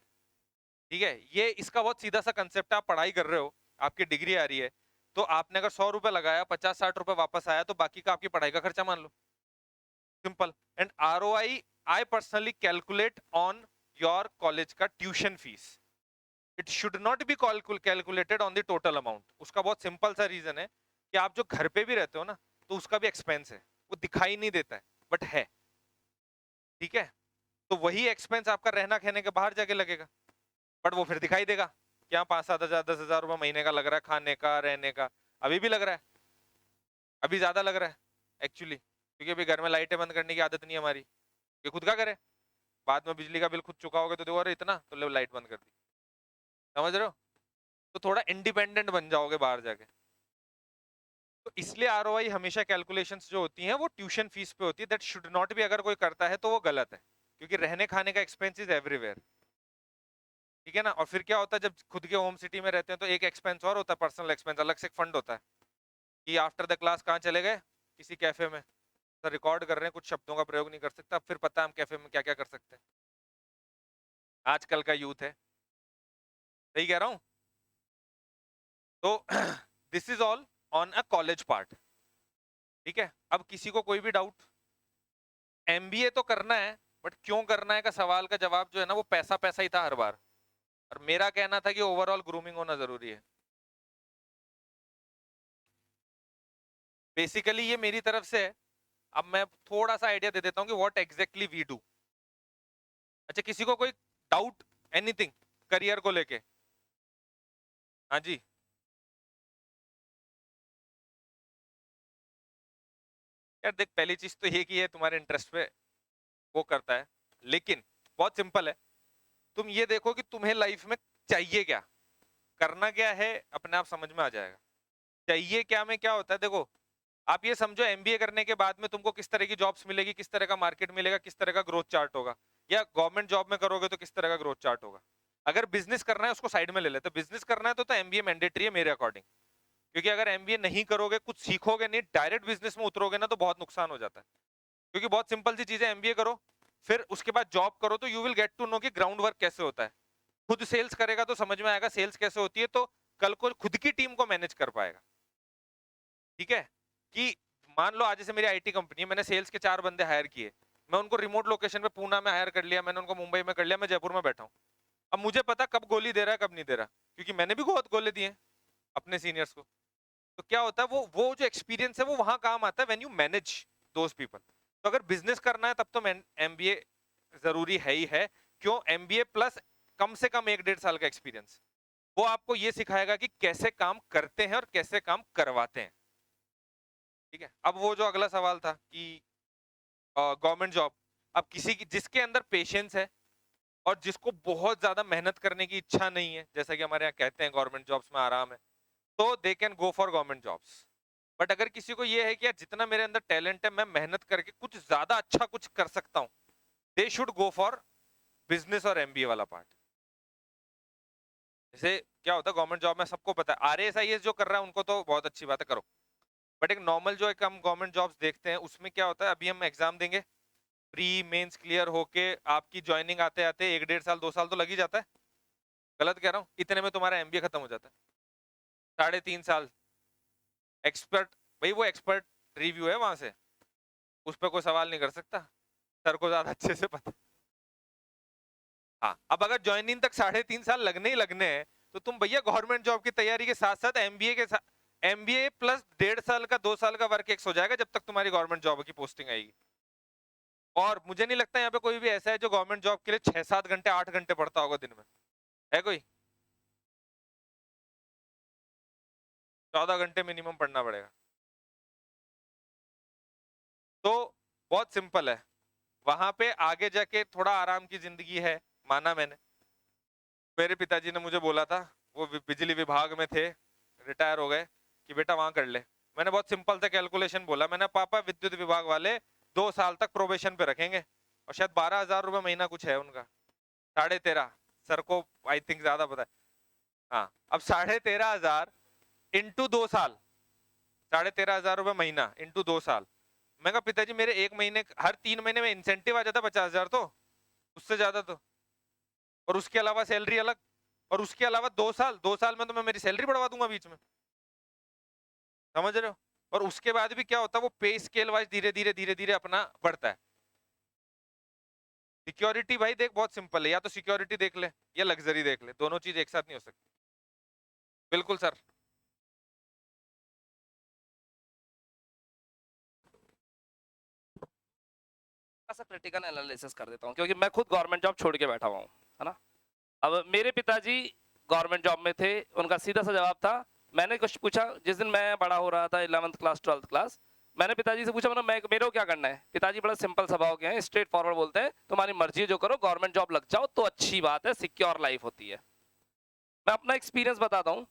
ठीक है। ये इसका बहुत सीधा सा कंसेप्ट है, आप पढ़ाई कर रहे हो, आपकी डिग्री आ रही है, तो आपने अगर 100 रुपए लगाया, 50-60 रुपए वापस आया, तो बाकी का आपकी पढ़ाई का खर्चा मान लो, simple. And ROI I personally calculate on your college का tuition fees, it should not be calculated on the total amount. उसका बहुत सिंपल सा रीजन है कि आप जो घर पे भी रहते हो ना, तो उसका भी एक्सपेंस है, वो दिखाई नहीं देता है, बट है, ठीक है। तो वही एक्सपेंस आपका रहना खाने के बाहर जाके लगेगा, बट वो फिर दिखाई देगा कि यहाँ 5-7 हजार 10 हजार रुपये महीने का लग रहा है, खाने का, रहने का, अभी भी लग रहा है, अभी ज्यादा लग रहा है एक्चुअली, क्योंकि अभी घर में लाइटें बंद करने की आदत नहीं है हमारी, कि खुद का करे, बाद में बिजली का बिल खुद चुका होगा तो देखो अरे इतना, तो लो लाइट बंद कर दी, समझ रहे हो। तो थोड़ा इंडिपेंडेंट बन जाओगे बाहर जाके। तो इसलिए आरओआई हमेशा कैलकुलेशंस जो होती हैं वो ट्यूशन फीस पे होती है, दैट शुड नॉट बी, अगर कोई करता है तो वो गलत है, क्योंकि रहने खाने का एक्सपेंस इज एवरीवेयर, ठीक है ना। और फिर क्या होता है, जब खुद के होम सिटी में रहते हैं तो एक एक्सपेंस और होता है, पर्सनल एक्सपेंस, अलग से एक फंड होता है कि आफ्टर द क्लास कहाँ चले गए, किसी कैफे में, सर रिकॉर्ड कर रहे हैं, कुछ शब्दों का प्रयोग नहीं कर सकता, अब फिर पता है हम कैफे में क्या क्या कर सकते हैं। आजकल का यूथ है, सही कह रहा हूँ। तो this is all on a college part, ठीक है, अब किसी को कोई भी डाउट? एमबीए तो करना है, बट क्यों करना है का सवाल का जवाब जो है ना वो पैसा पैसा ही था हर बार। और मेरा कहना था कि ओवरऑल ग्रूमिंग होना जरूरी है। बेसिकली ये मेरी तरफ से है। अब मैं थोड़ा सा आइडिया दे देता हूँ कि व्हाट एग्जैक्टली वी डू। अच्छा, किसी को कोई डाउट, एनीथिंग करियर को लेके? हाँ जी। यार देख, पहली चीज तो ये कि है तुम्हारे इंटरेस्ट पे वो करता है, लेकिन बहुत सिंपल है। तुम ये देखो कि तुम्हें लाइफ में चाहिए क्या, करना क्या है, अपने आप समझ में आ जाएगा। चाहिए क्या में क्या होता है, देखो आप ये समझो एमबीए करने के बाद में तुमको किस तरह की जॉब्स मिलेगी, किस तरह का मार्केट मिलेगा, किस तरह का ग्रोथ चार्ट होगा, या गवर्नमेंट जॉब में करोगे तो किस तरह का ग्रोथ चार्ट होगा। अगर बिजनेस करना है उसको साइड में ले लेते, बिजनेस करना है तो एमबीए मैंडेटरी है मेरे अकॉर्डिंग। क्योंकि अगर एमबीए नहीं करोगे, कुछ सीखोगे नहीं, डायरेक्ट बिजनेस में उतरोगे ना तो बहुत नुकसान हो जाता है। क्योंकि बहुत सिंपल सी चीज है, एमबीए करो फिर उसके बाद जॉब करो तो you will get to know कि ग्राउंड वर्क कैसे होता है। खुद सेल्स करेगा तो समझ में आएगा सेल्स कैसे होती है, तो कल को खुद की टीम को मैनेज कर पाएगा। ठीक है, कि मान लो आज जैसे मेरी आईटी कंपनी है, मैंने सेल्स के 4 बंदे हायर किए, मैं उनको रिमोट लोकेशन पे पूना में हायर कर लिया, मैंने उनको मुंबई में कर लिया, मैं जयपुर में बैठा हूँ। अब मुझे पता कब गोली दे रहा है कब नहीं दे रहा, क्योंकि मैंने भी बहुत गोले दिए अपने सीनियर्स को। तो क्या होता है, वो जो एक्सपीरियंस है वो वहां काम आता है when you manage those people. तो अगर बिजनेस करना है तब तो एमबीए जरूरी है ही है। क्यों? एमबीए प्लस कम से कम 1-1.5 साल का एक्सपीरियंस, वो आपको ये सिखाएगा कि कैसे काम करते हैं और कैसे काम करवाते हैं। ठीक है, अब वो जो अगला सवाल था कि गवर्नमेंट जॉब, अब किसी की जिसके अंदर पेशेंस है और जिसको बहुत ज्यादा मेहनत करने की इच्छा नहीं है, जैसा कि हमारे यहाँ कहते हैं गवर्नमेंट जॉब्स में आराम है, तो they can go for government jobs. But अगर किसी को ये है कि यार जितना मेरे अंदर टैलेंट है मैं मेहनत करके कुछ ज्यादा अच्छा कुछ कर सकता हूँ, they should go for business और एमबीए वाला पार्ट। जैसे क्या होता है गवर्नमेंट जॉब में, सबको पता है आरएएस जो कर रहा है उनको तो बहुत अच्छी बात है, करो। बट एक नॉर्मल जो एक हम गवर्नमेंट जॉब्स देखते हैं उसमें क्या होता है, अभी हम एग्जाम देंगे, प्री मेंस क्लियर होके आपकी ज्वाइनिंग आते आते 1-1.5 साल 2 साल तो लग ही जाता है। गलत कह रहा हूँ? इतने में तुम्हारा एमबीए खत्म हो जाता है। 3.5 साल एक्सपर्ट, भाई वो एक्सपर्ट रिव्यू है, वहां से उस पर कोई सवाल नहीं कर सकता, सर को ज्यादा अच्छे से पता। हाँ, अब अगर ज्वाइनिंग तक 3.5 साल लगने ही लगने हैं, तो तुम भैया गवर्नमेंट जॉब की तैयारी के साथ साथ एमबीए के साथ एमबीए प्लस 1.5 साल का 2 साल का वर्क एक्स हो जाएगा जब तक तुम्हारी गवर्नमेंट जॉब की पोस्टिंग आएगी। और मुझे नहीं लगता यहाँ पे कोई भी ऐसा है जो गवर्नमेंट जॉब के लिए 6-7 घंटे 8 घंटे पढ़ता होगा दिन में, है कोई? 14 घंटे मिनिमम पढ़ना पड़ेगा। तो बहुत सिंपल है, वहां पे आगे जाके थोड़ा आराम की जिंदगी है, माना मैंने। मेरे पिताजी ने मुझे बोला था, वो बिजली विभाग में थे, रिटायर हो गए, कि बेटा वहां कर ले। मैंने बहुत सिंपल सा कैलकुलेशन बोला, मैंने पापा विद्युत विभाग वाले 2 साल तक प्रोबेशन पे रखेंगे और शायद 12,000 रुपए महीना कुछ है उनका, 13.5, सर को आई थिंक ज्यादा पता है। हाँ, अब 13,500 इंटू 2 साल, 13,500 रुपए महीना इंटू 2 साल। मैं कहा पिताजी मेरे एक महीने हर 3 महीने में इंसेंटिव आ जाता 50,000, तो उससे ज्यादा तो, और उसके अलावा सैलरी अलग, और उसके अलावा 2 साल में तो मैं मेरी सैलरी बढ़वा दूंगा बीच में, समझ रहे हो? और उसके बाद भी क्या होता है, वो पे स्केल वाइज धीरे धीरे धीरे धीरे अपना बढ़ता है। सिक्योरिटी भाई देख बहुत सिंपल है, या तो सिक्योरिटी देख ले या लग्जरी देख ले, दोनों चीज एक साथ नहीं हो सकती। बिल्कुल सर। सा क्रिटिकल एनालिसिस कर देता हूँ क्योंकि मैं खुद गवर्नमेंट जॉब छोड़ के बैठा हुआ हूँ, है ना। अब मेरे पिताजी गवर्नमेंट जॉब में थे, उनका सीधा सा जवाब था, मैंने कुछ पूछा जिस दिन मैं बड़ा हो रहा था 11th क्लास 12th क्लास, मैंने पिताजी से पूछा, मैं मेरे को क्या करना है? पिताजी बड़ा सिंपल स्वभाव के हैं, स्ट्रेट फॉरवर्ड बोलते हैं, तुम्हारी मर्जी है जो करो, गवर्नमेंट जॉब लग जाओ तो अच्छी बात है, सिक्योर लाइफ होती है। मैं अपना एक्सपीरियंस बताता हूँ।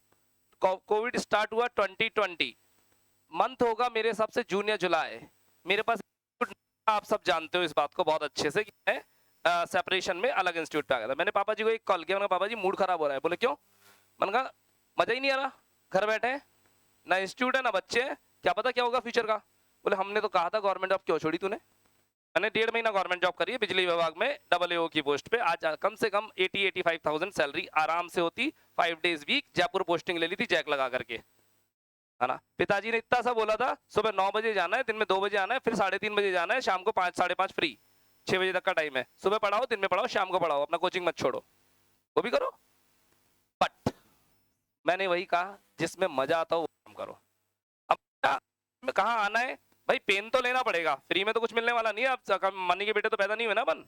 कोविड स्टार्ट हुआ 2020, मंथ होगा मेरे हिसाब से जून या जुलाई, मेरे पास, आप सब जानते हो इस बात को बहुत अच्छे से कि मैं सेपरेशन में अलग इंस्टीट्यूट पे आ गया था। मैंने पापा जी को एक कॉल किया, मैंने पापा जी मूड खराब हो रहा है। बोले क्यों? मैंने कहा मजा ही नहीं आ रहा, घर बैठे हैं, ना इंस्टीट्यूट है ना बच्चे हैं, क्या पता क्या होगा फ्यूचर का। बोले हमने तो कहा था गवर्नमेंट जॉब क्यों छोड़ी तूने? मैंने 1.5 महीना गवर्नमेंट जॉब करी है बिजली विभाग में, AAO की पोस्ट पे। आज कम से कम 80-85,000 सैलरी आराम से होती, 5 days वीक, जयपुर पोस्टिंग ले ली थी जैक लगा करके। है ना। पिताजी ने इतना सा बोला था, सुबह 9 बजे जाना है, दिन में 2 बजे आना है, फिर 3:30 बजे जाना है, शाम को 5 साढ़े 5 फ्री, 6 बजे तक का टाइम है, सुबह पढ़ाओ, दिन में पढ़ाओ, शाम को पढ़ाओ, अपना कोचिंग मत छोड़ो, वो भी करो। बट मैंने वही कहा, जिसमें मजा आता हो वो काम करो। अब में कहाँ आना है भाई, पेन तो लेना पड़ेगा, फ्री में तो कुछ मिलने वाला नहीं है। आप मनी के बेटे तो पैदा नहीं हुए ना अपन,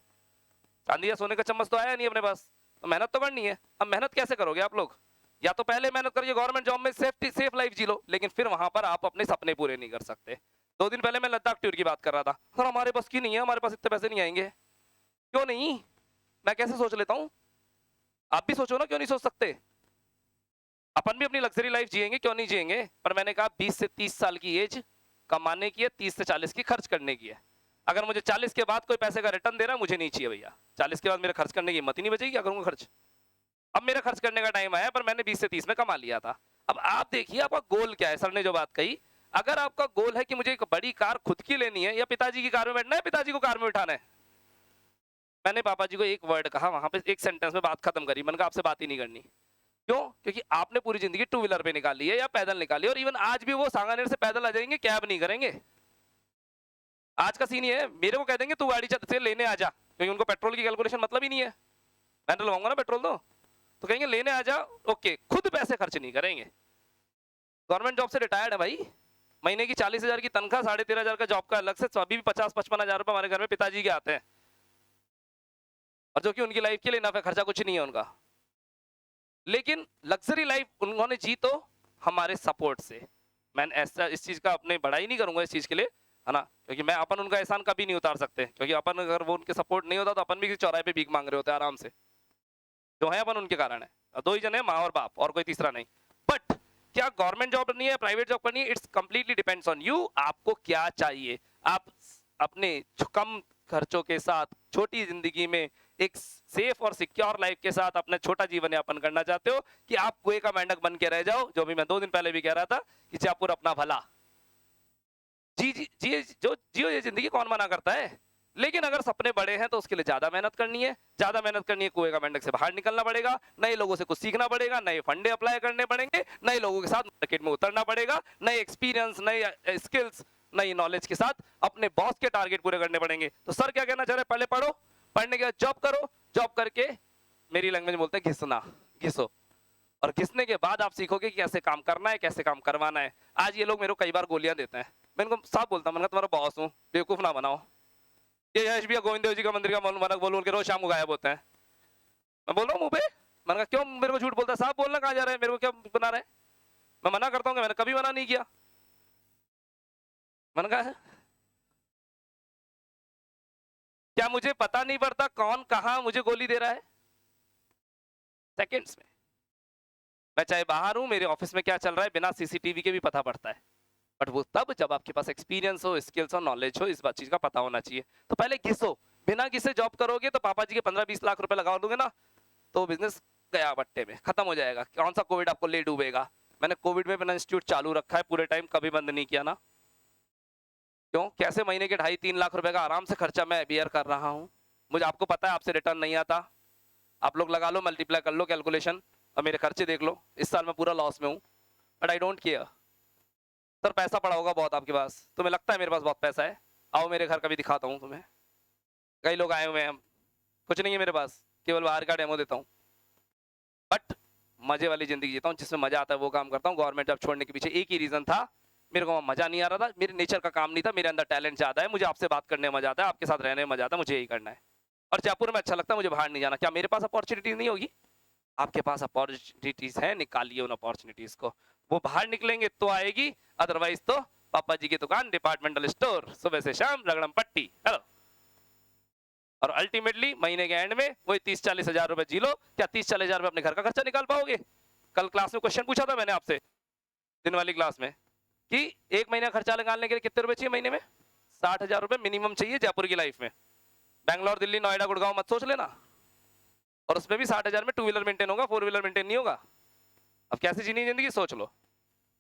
चांदी या सोने का चम्मच तो आया नहीं अपने पास, तो मेहनत तो करनी है। अब मेहनत कैसे करोगे आप लोग, या तो पहले मेहनत करिए गवर्नमेंट जॉब में, सेफ लाइफ जी लो, लेकिन फिर वहां पर आप अपने सपने पूरे नहीं कर सकते। 2 दिन पहले मैं लद्दाख टूर की बात कर रहा था, सर हमारे पास की नहीं है, हमारे पास इतने पैसे नहीं आएंगे। क्यों नहीं, मैं कैसे सोच लेता हूँ, आप भी सोचो ना, क्यों नहीं सोच सकते। अपन भी अपनी लग्जरी लाइफ जिएंगे, क्यों नहीं जिएंगे। पर मैंने कहा 20 से 30 साल की एज कमाने की है, 30 से 40 की खर्च करने की है। अगर मुझे 40 के बाद कोई पैसे का रिटर्न दे रहा है, मुझे नहीं चाहिए भैया। 40 के बाद मेरे खर्च करने की हिम्मत ही नहीं बचेगी, क्या करूंगा खर्च। अब मेरा खर्च करने का टाइम आया, पर मैंने 20 से 30 में कमा लिया था। अब आप देखिए आपका गोल क्या है। सर ने जो बात कही, अगर आपका गोल है कि मुझे एक बड़ी कार खुद की लेनी है, या पिताजी की कार में बैठना है, पिताजी को कार में उठाना है। मैंने पापा जी को एक वर्ड कहा वहां पे, एक सेंटेंस में बात खत्म करी, मैंने कहा आपसे बात ही नहीं करनी। क्यों, क्योंकि आपने पूरी जिंदगी टू व्हीलर पे निकाली है या पैदल निकाली है, और इवन आज भी वो सांगानेर से पैदल आ जाएंगे, कैब नहीं करेंगे। आज का सीन ये है, मेरे को कह देंगे तू गाड़ी से लेने आ जा, क्योंकि उनको पेट्रोल की कैलकुलेशन मतलब ही नहीं है, मैं डलवाऊंगा ना पेट्रोल तो कहेंगे लेने आ जा, ओके, खुद पैसे खर्च नहीं करेंगे। गवर्नमेंट जॉब से रिटायर्ड है भाई, महीने की 40,000 की तनख्वाह, 13,500 का जॉब का अलग से, अभी भी 50-55 हजार रुपए हमारे घर में पिताजी के आते हैं, और जो कि उनकी लाइफ के लिए नफा खर्चा कुछ नहीं है उनका। लेकिन लग्जरी लाइफ उन्होंने जी तो हमारे सपोर्ट से। मैं ऐसा इस चीज का अपने बड़ाई नहीं करूंगा इस चीज के लिए, है ना, क्योंकि मैं अपन उनका एहसान कभी नहीं उतार सकते, क्योंकि अपन अगर वो उनके सपोर्ट नहीं होता तो अपन भी किसी चौराहे पे भीख मांग रहे होते आराम से। जो है अपन उनके कारण है, 2 ही जन है, माँ और बाप, और कोई तीसरा नहीं। बट क्या गवर्नमेंट जॉब करनी है, प्राइवेट जॉब करनी है, it's completely depends on you, आपको क्या चाहिए। आप अपने कम खर्चों के साथ छोटी जिंदगी में एक सेफ और सिक्योर लाइफ के साथ अपना छोटा जीवन यापन करना चाहते हो, कि आप कुएं का मेंढक बन के रह जाओ, जो भी मैं 2 दिन पहले भी कह रहा था कि जयपुर अपना भला जी जी जी, जो जियो ये जिंदगी कौन मना करता है। लेकिन अगर सपने बड़े हैं तो उसके लिए ज्यादा मेहनत करनी है, ज्यादा मेहनत करनी है, कुएं का मेंढक से बाहर निकलना पड़ेगा, नए लोगों से कुछ सीखना पड़ेगा, नए फंडे अप्लाई करने पड़ेंगे, नए लोगों के साथ मार्केट में उतरना पड़ेगा, नए एक्सपीरियंस, नए स्किल्स, नई नॉलेज के साथ अपने बॉस के टारगेट पूरे करने पड़ेंगे। तो सर क्या कहना चाह रहे हैं, पहले पढ़ो, पढ़ने के बाद जॉब करो, जॉब करके, मेरी लैंग्वेज में बोलते हैं घिसना, घिसो, और घिसने के बाद आप सीखोगे कि कैसे काम करना है, कैसे काम करवाना है। आज ये लोग मेरे को कई बार गोलियां देते हैं, मैं इनको साफ बोलता हूं, मैंने कहा तुम्हारा बॉस हूं, बेवकूफ ना बनाओ। ये यश भी गोविंद देव जी का मंदिर का बोल बोल के रोज शाम को गायब होते हैं। मैं बोल रहा हूँ मुंह पे, मैंने कहा क्यों मेरे को झूठ बोलता है, साफ बोलना, कहाँ जा रहे हैं, मेरे को क्या बना रहे हैं। मैं मना करता हूँ कि मैंने कभी मना नहीं किया, मैंने कहा क्या मुझे पता नहीं पड़ता कौन कहाँ मुझे गोली दे रहा है, सेकेंड्स में। मैं चाहे बाहर हूं, मेरे ऑफिस में क्या चल रहा है बिना सीसीटीवी के भी पता पड़ता है, बट वो तब जब आपके पास एक्सपीरियंस हो, स्किल्स और नॉलेज हो, इस बात चीज का पता होना चाहिए। तो पहले घिसो, बिना घिसे जॉब करोगे तो पापा जी के 15-20 लाख रुपए लगा दोगे ना, तो बिजनेस गया बट्टे में, खत्म हो जाएगा। कौन सा कोविड आपको ले डूबेगा। मैंने कोविड में अपना इंस्टीट्यूट चालू रखा है पूरे टाइम, कभी बंद नहीं किया ना। क्यों, कैसे महीने के 2.5-3 लाख रुपए का आराम से खर्चा मैं बियर कर रहा हूँ। मुझे, आपको पता है आपसे रिटर्न नहीं आता, आप लोग लगा लो, मल्टीप्लाई कर लो कैलकुलेशन, और मेरे खर्चे देख लो, इस साल मैं पूरा लॉस में हूँ, but I don't care. Sir पैसा पड़ा होगा बहुत आपके पास, तुम्हें लगता है मेरे पास बहुत पैसा है, आओ मेरे घर कभी दिखाता हूँ तुम्हें, कई लोग आए हुए हैं, कुछ नहीं है मेरे पास, केवल बाहर का डेमो देता हूँ, बट मजे वाली जिंदगी जीता हूँ, जिसमें मजा आता है वो काम करता हूँ। गवर्नमेंट जॉब छोड़ने के पीछे एक ही रीजन था, मेरे को मजा नहीं आ रहा था, मेरे नेचर का काम नहीं था, मेरे अंदर टैलेंट ज्यादा है, मुझे आपसे बात करने में मजा आता है, आपके साथ रहने में मजा आता है, मुझे यही करना है, और जयपुर में अच्छा लगता है, मुझे बाहर नहीं जाना। क्या मेरे पास अपॉर्चुनिटीज नहीं होगी, आपके पास अपॉर्चुनिटीज है, निकालिए उन अपॉर्चुनिटीज को, वो बाहर निकलेंगे तो आएगी, अदरवाइज तो पापा जी की दुकान, डिपार्टमेंटल स्टोर, सुबह से शाम रगड़म पट्टी, हेलो। और अल्टीमेटली महीने के एंड में वही 30-40 हजार रुपए जी लो। क्या 30-40 हजार रुपए अपने घर का खर्चा निकाल पाओगे। कल क्लास में क्वेश्चन पूछा था मैंने आपसे, दिन वाली क्लास में, कि एक महीना खर्चा निकालने के लिए कितने रुपए चाहिए महीने में, 60,000 रुपए मिनिमम चाहिए जयपुर की लाइफ में। बैंगलोर, दिल्ली, नोएडा, गुड़गांव मत सोच लेना, और उसमें भी 60,000 में 2 व्हीलर मेंटेन होगा, 4 व्हीलर मेंटेन नहीं होगा। अब कैसी जीनी जिंदगी सोच लो।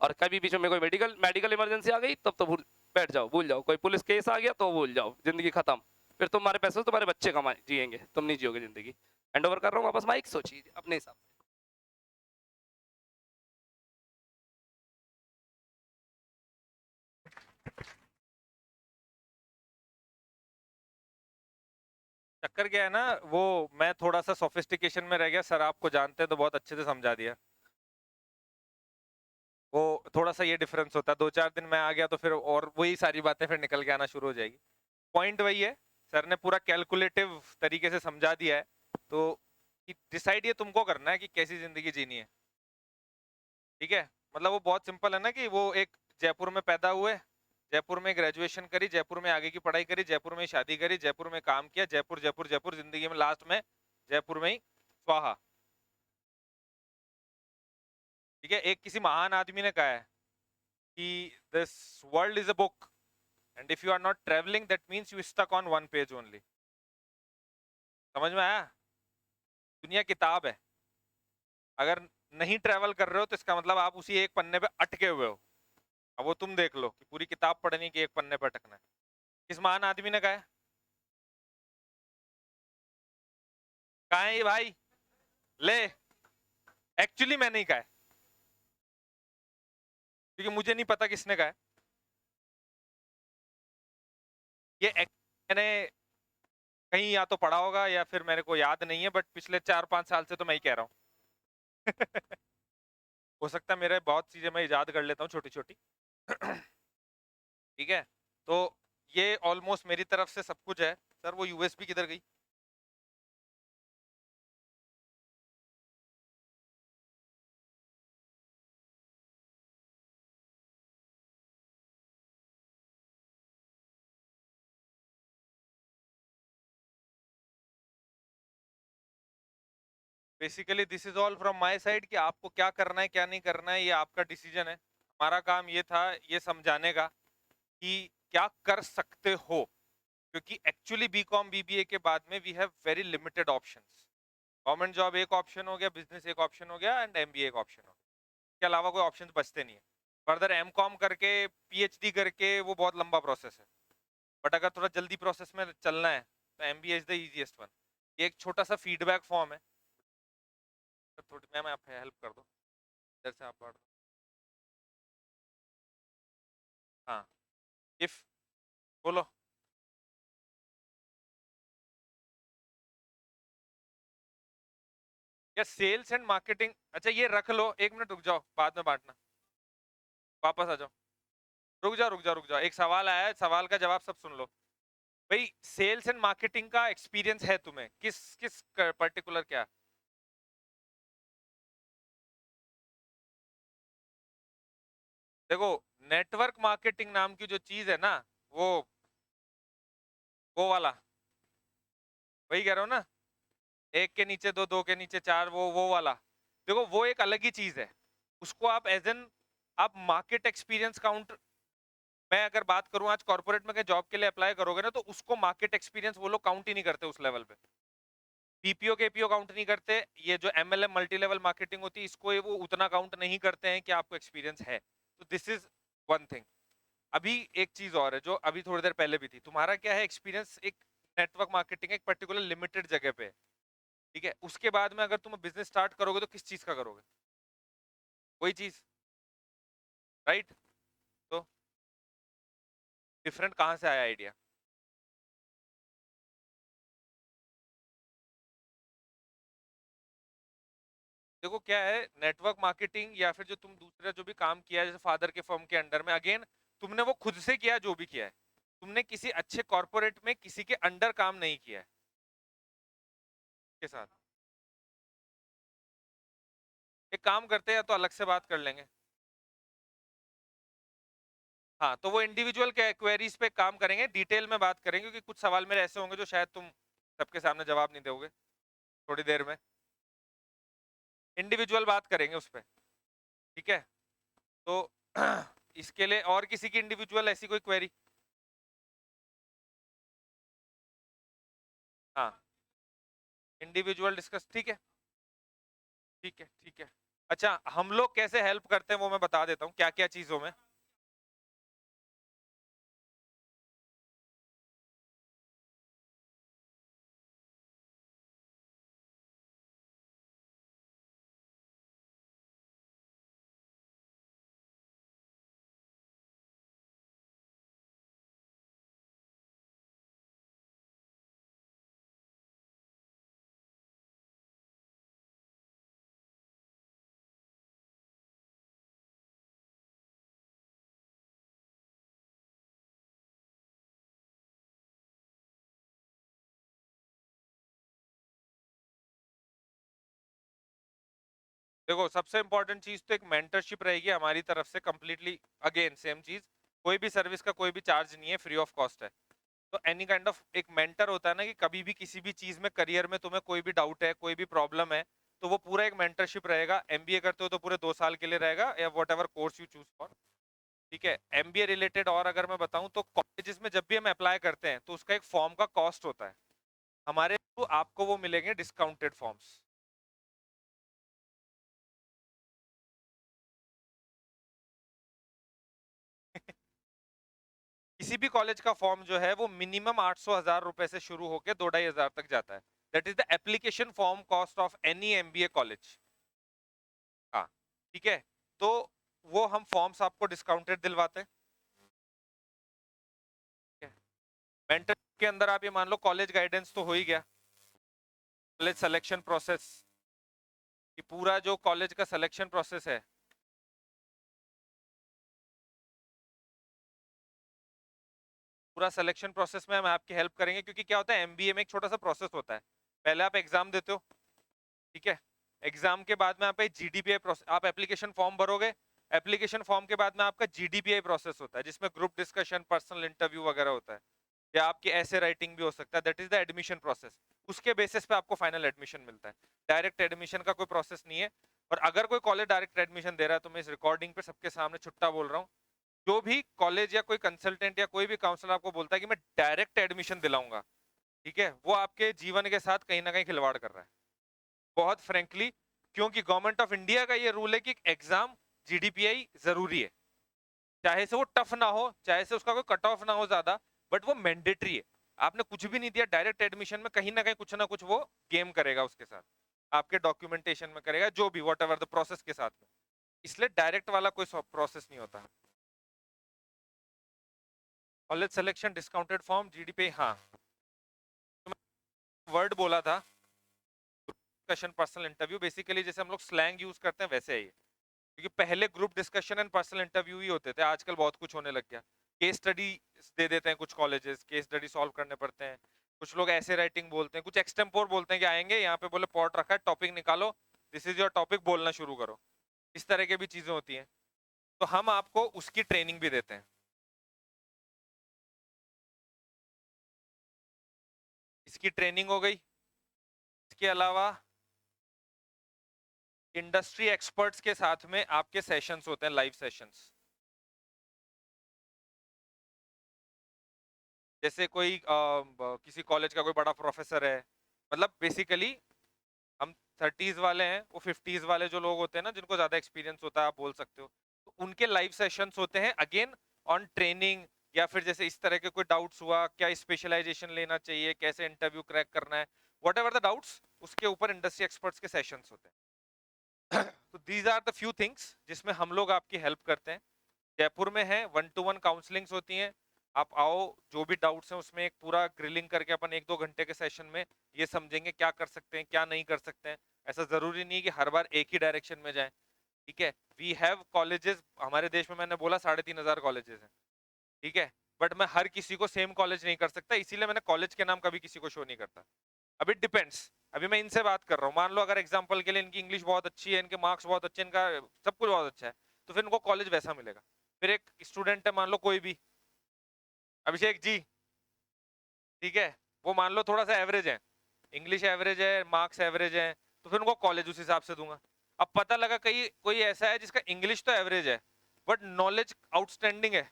और कभी बीच में कोई मेडिकल इमरजेंसी आ गई तब तो बैठ जाओ, भूल जाओ, कोई पुलिस केस आ गया तो भूल जाओ, जिंदगी खत्म। फिर तुम्हारे पैसे तुम्हारे बच्चे कमाए जिएंगे, तुम नहीं जियोगे जिंदगी। हैंड ओवर कर रहा हूँ वापस माइक, सोचिए अपने हिसाब से। चक्कर क्या है ना, वो मैं थोड़ा सा सोफिस्टिकेशन में रह गया, सर आपको जानते हैं तो बहुत अच्छे से समझा दिया। वो थोड़ा सा ये डिफरेंस होता है, 2-4 दिन मैं आ गया तो फिर और वही सारी बातें फिर निकल के आना शुरू हो जाएगी। पॉइंट वही है, सर ने पूरा कैलकुलेटिव तरीके से समझा दिया है, तो डिसाइड ये तुमको करना है कि कैसी जिंदगी जीनी है। ठीक है, मतलब वो बहुत सिंपल है ना, कि वो एक जयपुर में पैदा हुए, जयपुर में ग्रेजुएशन करी, जयपुर में आगे की पढ़ाई करी, जयपुर में शादी करी, जयपुर में काम किया, जयपुर जयपुर जयपुर, जिंदगी में लास्ट में जयपुर में ही स्वाहा। ठीक है, एक किसी महान आदमी ने कहा है कि this world is a book and if you are not travelling that means you stuck on one page only. समझ में आया? दुनिया किताब है, अगर नहीं ट्रेवल कर रहे हो तो इसका मतलब आप उसी एक पन्ने पे अटके हुए हो। अब वो तुम देख लो कि पूरी किताब पढ़नी कि एक पन्ने पे अटकना है। किस महान आदमी ने कहा है? कहा है ये भाई? ले, एक्चुअली मैंने ही कहा है, क्योंकि मुझे नहीं पता किसने कहा है ये। मैंने कहीं या तो पढ़ा होगा या फिर मेरे को याद नहीं है, बट पिछले 4-5 साल से तो मैं ही कह रहा हूँ। हो सकता है मेरे बहुत चीजें मैं याद कर लेता हूँ छोटी छोटी। ठीक है, तो ये ऑलमोस्ट मेरी तरफ से सब कुछ है। सर वो यूएसबी किधर गई? Basically this is all from my side, कि आपको क्या करना है क्या नहीं करना है ये आपका डिसीजन है। हमारा काम ये था ये समझाने का कि क्या कर सकते हो, क्योंकि एक्चुअली बीकॉम बीबीए के बाद में we have very limited options. Government job एक ऑप्शन हो गया, बिजनेस एक ऑप्शन हो गया, एंड एमबीए एक ऑप्शन हो गया, इसके अलावा कोई ऑप्शन बचते नहीं है। फर्दर एमकॉम करके पीएचडी करके वो बहुत लंबा प्रोसेस है, बट अगर थोड़ा जल्दी प्रोसेस में चलना है तो MBA is the easiest one. ये एक छोटा सा फीडबैक फॉर्म है, तो थोड़ी मैम आप हेल्प कर दो, इधर से आप पढ़ दो। हाँ, इफ, बोलो। या सेल्स एंड मार्केटिंग, अच्छा ये रख लो, 1 मिनट रुक जाओ, बाद में बांटना, वापस आ जाओ। रुक जाओ रुक जाओ रुक जाओ, एक सवाल आया है, सवाल का जवाब सब सुन लो। भाई सेल्स एंड मार्केटिंग का एक्सपीरियंस है तुम्हें, किस किस पर्टिकुलर क्या? देखो, नेटवर्क मार्केटिंग नाम की जो चीज है ना, वो वो वाला, वही कह रहा हूँ ना, एक के नीचे दो, दो के नीचे चार, वो वाला। देखो वो एक अलग ही चीज है, उसको आप एज एन, आप मार्केट एक्सपीरियंस काउंट, मैं अगर बात करूं आज कॉर्पोरेट में जॉब के लिए अप्लाई करोगे ना, तो उसको मार्केट एक्सपीरियंस वो लोग काउंट ही नहीं करते उस लेवल पे। पीपीओ के पीओ काउंट नहीं करते, ये जो एमएलएम मल्टी लेवल मार्केटिंग होती है इसको ये वो उतना काउंट नहीं करते हैं कि आपको एक्सपीरियंस है। तो दिस इज वन थिंग। अभी एक चीज और है जो अभी थोड़ी देर पहले भी थी, तुम्हारा क्या है एक्सपीरियंस, एक नेटवर्क मार्केटिंग एक पर्टिकुलर लिमिटेड जगह पे है। ठीक है, उसके बाद में अगर तुम बिजनेस स्टार्ट करोगे तो किस चीज का करोगे? वही चीज, राइट? तो डिफरेंट कहाँ से आया आइडिया? देखो क्या है, नेटवर्क मार्केटिंग या फिर जो तुम दूसरा जो भी काम किया है जैसे फादर के फर्म के अंडर में, अगेन तुमने वो खुद से किया जो भी किया है, तुमने किसी अच्छे कॉर्पोरेट में किसी के अंडर काम नहीं किया है के साथ। एक काम करते हैं, तो अलग से बात कर लेंगे। हाँ, तो वो इंडिविजुअल क्वेरीज पे काम करेंगे, डिटेल में बात करेंगे, क्योंकि कुछ सवाल मेरे ऐसे होंगे जो शायद तुम सबके सामने जवाब नहीं दोगे थोड़ी देर में। इंडिविजुअल बात करेंगे उस पर, ठीक है? तो इसके लिए और किसी की इंडिविजुअल ऐसी कोई क्वेरी? हाँ, इंडिविजुअल डिस्कस, ठीक है, ठीक है, ठीक है। अच्छा, हम लोग कैसे हेल्प करते हैं वो मैं बता देता हूँ, क्या क्या चीजों में। देखो सबसे इंपॉर्टेंट चीज तो एक मेंटरशिप रहेगी हमारी तरफ से कंप्लीटली, अगेन सेम चीज, कोई भी सर्विस का कोई भी चार्ज नहीं है, फ्री ऑफ कॉस्ट है। तो एनी काइंड ऑफ एक मेंटर होता है ना, कि कभी भी किसी भी चीज में करियर में तुम्हें कोई भी डाउट है, कोई भी प्रॉब्लम है, तो वो पूरा एक मेंटरशिप रहेगा। एमबीए करते हो तो पूरे 2 साल के लिए रहेगा, या what ever course you choose for. ठीक है, एमबीए रिलेटेड और अगर मैं बताऊं तो कॉलेजेस में जब भी हम अप्लाई करते हैं तो उसका एक फॉर्म का कॉस्ट होता है। हमारे थ्रू आपको वो मिलेंगे डिस्काउंटेड फॉर्म्स। किसी भी कॉलेज का फॉर्म जो है वो मिनिमम 800,000 रुपए से शुरू होकर 2-2.5 हजार तक जाता है। That is the application form cost of any MBA college. हाँ, ठीक है। तो वो हम फॉर्म्स आपको डिस्काउंटेड दिलवाते हैं। मेंटर के अंदर आप ये मान लो कॉलेज गाइडेंस तो हो ही गया, कॉलेज सिलेक्शन प्रोसेस, कि पूरा जो कॉलेज का सिलेक्शन प्रोसेस है, पूरा सिलेक्शन प्रोसेस में हम आपकी हेल्प करेंगे। क्योंकि क्या होता है, एमबीए में एक छोटा सा प्रोसेस होता है। पहले आप एग्जाम देते हो, ठीक है, एग्जाम के बाद में आप जीडीपीआई प्रोसेस, आप एप्लीकेशन फॉर्म भरोगे, एप्लीकेशन फॉर्म के बाद में आपका जीडीपीआई प्रोसेस होता है, जिसमें ग्रुप डिस्कशन, पर्सनल इंटरव्यू वगैरह होता है, या आपकी ऐसे राइटिंग भी हो सकता है। That is the admission process. उसके बेसिस पे आपको फाइनल एडमिशन मिलता है। डायरेक्ट एडमिशन का कोई प्रोसेस नहीं है। और अगर कोई कॉलेज डायरेक्ट एडमिशन दे रहा है तो मैं इस रिकॉर्डिंग पे सबके सामने छुट्टा बोल रहा हूँ, जो भी कॉलेज या कोई कंसल्टेंट या कोई भी काउंसलर आपको बोलता है कि मैं डायरेक्ट एडमिशन दिलाऊंगा, ठीक है, वो आपके जीवन के साथ कहीं ना कहीं खिलवाड़ कर रहा है, बहुत फ्रेंकली। क्योंकि गवर्नमेंट ऑफ इंडिया का ये रूल है कि एग्जाम जीडीपीआई जरूरी है, चाहे से वो टफ ना हो, चाहे से उसका कोई कट ऑफ ना हो ज्यादा, बट वो मैंडेटरी है। आपने कुछ भी नहीं दिया डायरेक्ट एडमिशन में, कहीं ना कुछ वो गेम करेगा उसके साथ, आपके डॉक्यूमेंटेशन में करेगा, जो भी वॉट एवर द प्रोसेस के साथ में। इसलिए डायरेक्ट वाला कोई प्रोसेस नहीं होता। College selection, discounted form, GDP, हाँ, वर्ड बोला था डिस्कशन, पर्सनल इंटरव्यू, बेसिकली जैसे हम लोग स्लैंग यूज करते हैं वैसे ही है। क्योंकि पहले group discussion and personal interview ही होते थे, आजकल बहुत कुछ होने लग गया। केस स्टडी दे देते हैं कुछ कॉलेजेस, केस स्टडी सॉल्व करने पड़ते हैं। कुछ लोग ऐसे राइटिंग बोलते हैं, कुछ एक्सटेम्पोर बोलते हैं कि आएंगे यहाँ पे, बोले पॉट रखा है, टॉपिक निकालो, दिस इज योर टॉपिक, बोलना शुरू करो। इस तरह के भी चीजें होती हैं, तो हम आपको उसकी ट्रेनिंग भी देते हैं। इसकी ट्रेनिंग हो गई। इसके अलावा इंडस्ट्री एक्सपर्ट्स के साथ में आपके सेशंस होते हैं, लाइव सेशंस। जैसे कोई किसी कॉलेज का कोई बड़ा प्रोफेसर है, मतलब बेसिकली हम 30s वाले हैं, वो 50s वाले जो लोग होते हैं ना, जिनको ज्यादा एक्सपीरियंस होता है, आप बोल सकते हो, तो उनके लाइव सेशंस होते हैं, अगेन ऑन ट्रेनिंग, या फिर जैसे इस तरह के कोई डाउट्स हुआ, क्या स्पेशलाइजेशन लेना चाहिए, कैसे इंटरव्यू क्रैक करना है, वट एवर द डाउट्स, उसके ऊपर इंडस्ट्री एक्सपर्ट्स के सेशंस होते हैं। तो these are the few things जिसमें हम लोग आपकी हेल्प करते हैं। जयपुर में है, 1-to-1 काउंसलिंग्स होती हैं। आप आओ, जो भी डाउट्स हैं उसमें एक पूरा ग्रिलिंग करके अपन 1-2 घंटे के सेशन में ये समझेंगे क्या कर सकते हैं, क्या नहीं कर सकते हैं। ऐसा जरूरी नहीं कि हर बार एक ही डायरेक्शन में जाए, ठीक है। वी हैव कॉलेजेस हमारे देश में, मैंने बोला 3,500 कॉलेजेस हैं, ठीक है, बट मैं हर किसी को सेम कॉलेज नहीं कर सकता, इसीलिए मैंने कॉलेज के नाम कभी किसी को शो नहीं करता। अब इट डिपेंड्स। अभी मैं इनसे बात कर रहा हूँ, मान लो अगर एग्जाम्पल के लिए इनकी इंग्लिश बहुत अच्छी है, इनके मार्क्स बहुत अच्छे हैं, इनका सब कुछ बहुत अच्छा है, तो फिर इनको कॉलेज वैसा मिलेगा। फिर एक स्टूडेंट है, मान लो कोई भी अभिषेक जी, ठीक है, वो मान लो थोड़ा सा एवरेज है, इंग्लिश एवरेज है, मार्क्स एवरेज है, तो फिर उनको कॉलेज उस हिसाब से दूंगा। अब पता लगा कहीं कोई ऐसा है जिसका इंग्लिश तो एवरेज है, बट नॉलेज आउटस्टैंडिंग है,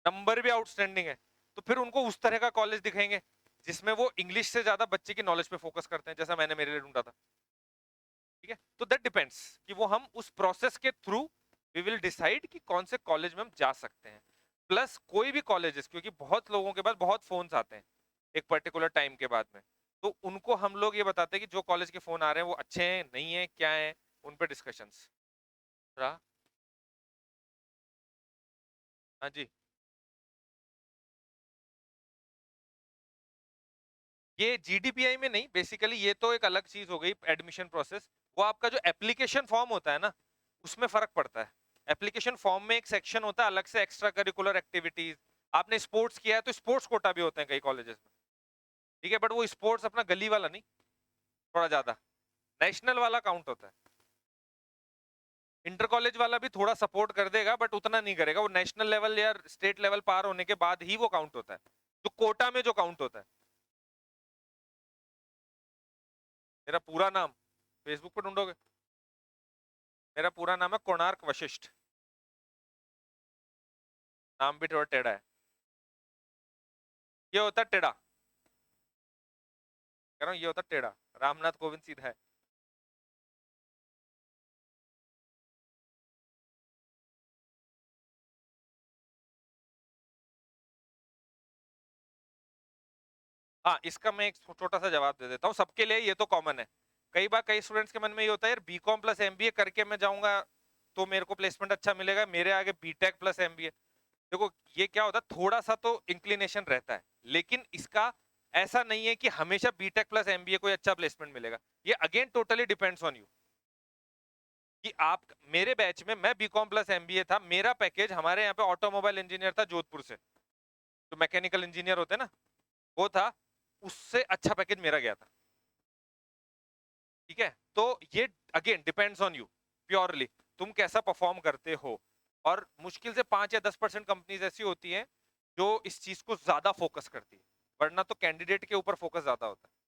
नंबर भी आउटस्टैंडिंग है, तो फिर उनको उस तरह का कॉलेज दिखाएंगे जिसमें वो इंग्लिश से ज्यादा बच्चे की नॉलेज पे फोकस करते हैं, जैसा मैंने मेरे लिए ढूंढा था। ठीक है, तो दैट डिपेंड्स कि वो हम उस प्रोसेस के थ्रू वी विल डिसाइड कि कौन से कॉलेज में हम जा सकते हैं। प्लस कोई भी कॉलेजेस, क्योंकि बहुत लोगों के पास बहुत फोन्स आते हैं एक पर्टिकुलर टाइम के बाद में, तो उनको हम लोग ये बताते हैं कि जो कॉलेज के फोन आ रहे हैं वो अच्छे हैं, नहीं है, क्या है, उन पे डिस्कशंस रहा। हाँ जी, ये जीडीपीआई में नहीं, बेसिकली ये तो एक अलग चीज हो गई एडमिशन प्रोसेस। वो आपका जो एप्लीकेशन फॉर्म होता है ना, उसमें फर्क पड़ता है। एप्लीकेशन फॉर्म में एक सेक्शन होता है अलग से, एक्स्ट्रा करिकुलर एक्टिविटीज। आपने स्पोर्ट्स किया है तो स्पोर्ट्स कोटा भी होते हैं कई कॉलेजेस में, ठीक है, बट वो स्पोर्ट्स अपना गली वाला नहीं, थोड़ा ज्यादा नेशनल वाला काउंट होता है। इंटर कॉलेज वाला भी थोड़ा सपोर्ट कर देगा बट उतना नहीं करेगा, वो नेशनल लेवल या स्टेट लेवल पार होने के बाद ही वो काउंट होता है, जो कोटा में जो काउंट होता है। मेरा पूरा नाम फेसबुक पे ढूंढोगे, मेरा पूरा नाम है कोणार्क वशिष्ठ, नाम भी थोड़ा टेढ़ा है, ये होता है टेढ़ा, कह रहा हूँ ये होता है टेढ़ा, रामनाथ कोविंद सीधा है। हाँ, इसका मैं एक छोटा सा जवाब दे देता हूँ, सबके लिए ये तो कॉमन है। कई बार कई स्टूडेंट्स के मन में ये होता है यार बीकॉम प्लस एमबीए करके मैं जाऊंगा तो मेरे को प्लेसमेंट अच्छा मिलेगा, मेरे आगे बीटेक प्लस एमबीए। देखो ये क्या होता है, थोड़ा सा तो इंक्लिनेशन रहता है, लेकिन इसका ऐसा नहीं है कि हमेशा बीटेक प्लस एमबीए कोई अच्छा प्लेसमेंट मिलेगा। ये again totally depends on you कि आप, मेरे बैच में मैं बीकॉम प्लस एमबीए था, मेरा पैकेज हमारे यहाँ पे ऑटोमोबाइल इंजीनियर था जोधपुर से, जो मैकेनिकल इंजीनियर होते हैं ना, वो था, उससे अच्छा पैकेज मेरा गया था। ठीक है, तो ये again depends on you purely, तुम कैसा परफॉर्म करते हो। और मुश्किल से 5 या 10% कंपनीज ऐसी होती हैं जो इस चीज को ज्यादा फोकस करती है, वरना तो कैंडिडेट के ऊपर फोकस ज्यादा होता है।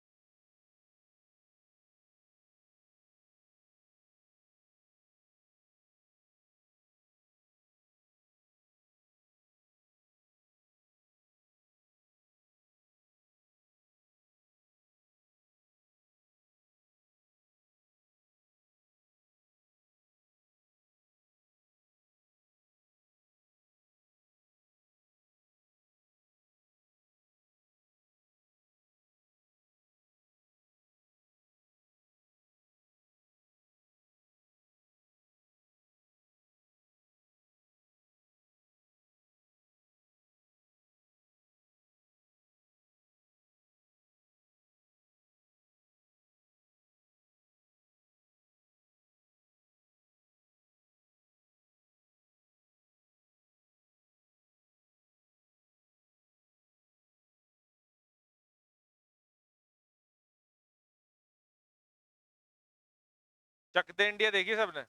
चक दे इंडिया देखी सबने,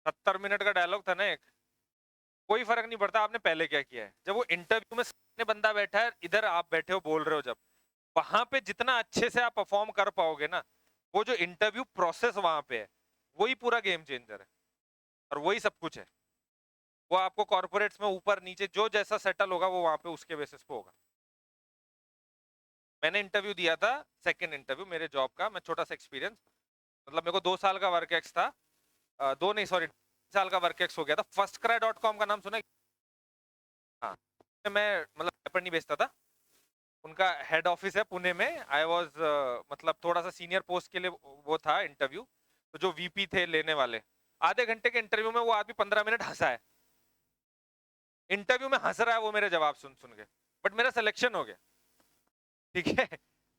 70 मिनट का डायलॉग था ना एक। कोई फर्क नहीं पड़ता आपने पहले क्या किया है, जब वो इंटरव्यू में सामने बंदा बैठा है, इधर आप बैठे हो बोल रहे हो, जब वहां पे जितना अच्छे से आप परफॉर्म कर पाओगे ना, वो जो इंटरव्यू प्रोसेस वहां पे है, वही पूरा गेम चेंजर है, और वही सब कुछ है। वो आपको कॉर्पोरेट्स में ऊपर नीचे जो जैसा सेटल होगा वो वहां पे उसके बेसिस पे होगा। मैंने इंटरव्यू दिया था, सेकंड इंटरव्यू मेरे जॉब का, मैं छोटा सा एक्सपीरियंस, मतलब मेरे को 2 साल का वर्क एक्स था, दो नहीं सॉरी 3 साल का वर्क एक्स हो गया था। फर्स्ट क्राई डॉट कॉम का नाम सुना है? हाँ, मैं मतलब पेपर नहीं बेचता था, उनका हेड ऑफिस है पुणे में। आई वॉज मतलब थोड़ा सा सीनियर पोस्ट के लिए वो था इंटरव्यू, तो जो वीपी थे लेने वाले, आधे घंटे के इंटरव्यू में वो आदमी 15 मिनट हंसा है, इंटरव्यू में हंस रहा है वो मेरे जवाब सुन सुन के, बट मेरा सिलेक्शन हो गया। ठीक है,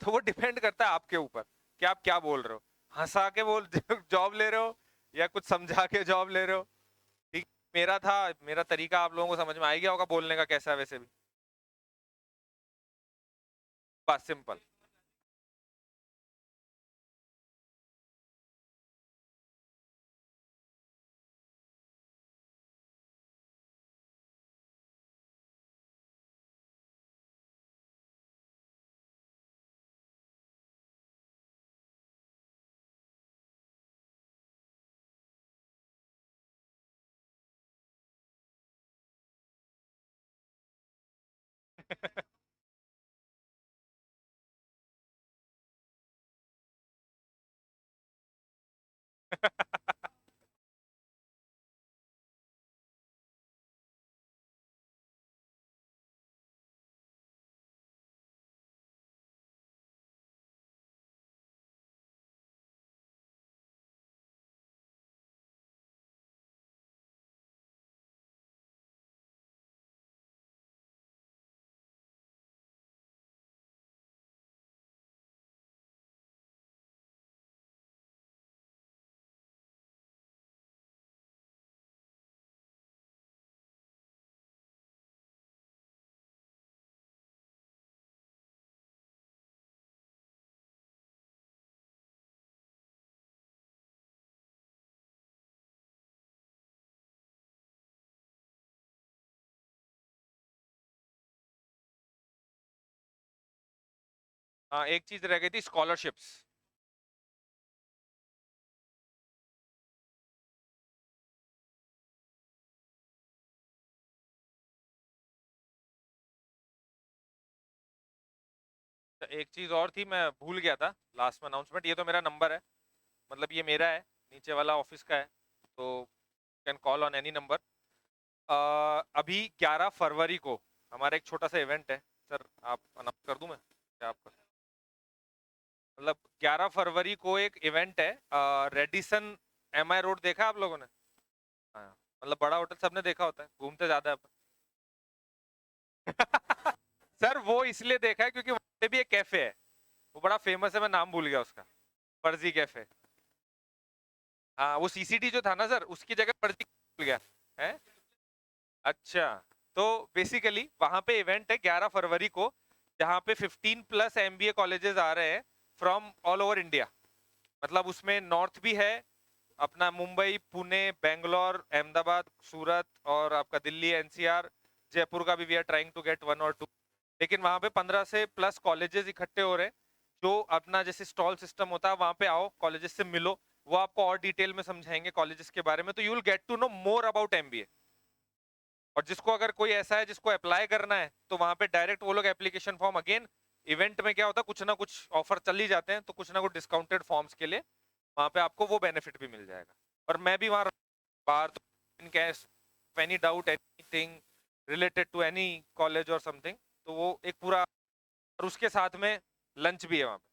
तो वो डिपेंड करता है आपके ऊपर कि आप क्या बोल रहे हो, हंसा के बोल जॉब ले रहे हो या कुछ समझा के जॉब ले रहे हो। ठीक, मेरा था, मेरा तरीका आप लोगों को समझ में आ ही गया होगा बोलने का कैसा है वैसे भी, बस सिंपल। हाँ, एक चीज रह गई थी, स्कॉलरशिप्स। एक चीज और थी, मैं भूल गया था लास्ट में अनाउंसमेंट। ये तो मेरा नंबर है, मतलब ये मेरा है, नीचे वाला ऑफिस का है, तो can call on any number. अभी 11 फरवरी को हमारा एक छोटा सा इवेंट है सर, आप अनाउंस कर दूं मैं क्या आपका? मतलब 11 फरवरी को एक इवेंट है, रेडिसन एमआई रोड देखा है आप लोगों ने? हाँ, मतलब बड़ा होटल सबने देखा होता है, घूमते ज्यादा है अपन। सर वो इसलिए देखा है क्योंकि वहाँ पे भी एक कैफे है, वो बड़ा फेमस है, मैं नाम भूल गया उसका, फर्जी कैफे। हाँ, वो सीसीडी जो था ना सर, उसकी जगह फर्जी भूल गया है। अच्छा, तो बेसिकली वहां पे इवेंट है 11 फरवरी को, जहाँ पे 15 प्लस एमबीए कॉलेजेस आ रहे हैं फ्रॉम ऑल ओवर इंडिया। मतलब उसमें नॉर्थ भी है, अपना मुंबई, पुणे, बेंगलोर, अहमदाबाद, सूरत और आपका दिल्ली, एनसीआर, जयपुर का भी we are trying to get 1 और 2। लेकिन वहां पे 15 से प्लस कॉलेजेस इकट्ठे हो रहे हैं, जो अपना जैसे स्टॉल सिस्टम होता है, वहां पे आओ, कॉलेजेस से मिलो, वो आपको और डिटेल में समझाएंगे कॉलेजेस के बारे में, तो you will get to know more about MBA. और जिसको अगर कोई ऐसा है जिसको अप्लाई करना है, तो वहां पे डायरेक्ट वो लोग एप्लीकेशन फॉर्म, अगेन इवेंट में क्या होता है, कुछ ना कुछ ऑफर चल ही जाते हैं, तो कुछ ना कुछ डिस्काउंटेड फॉर्म्स के लिए वहां पे आपको वो बेनिफिट भी मिल जाएगा। और मैं भी वहां बाहर, तो in case any doubt, anything related to any college और समथिंग, तो वो एक पूरा, और उसके साथ में लंच भी है वहां पे।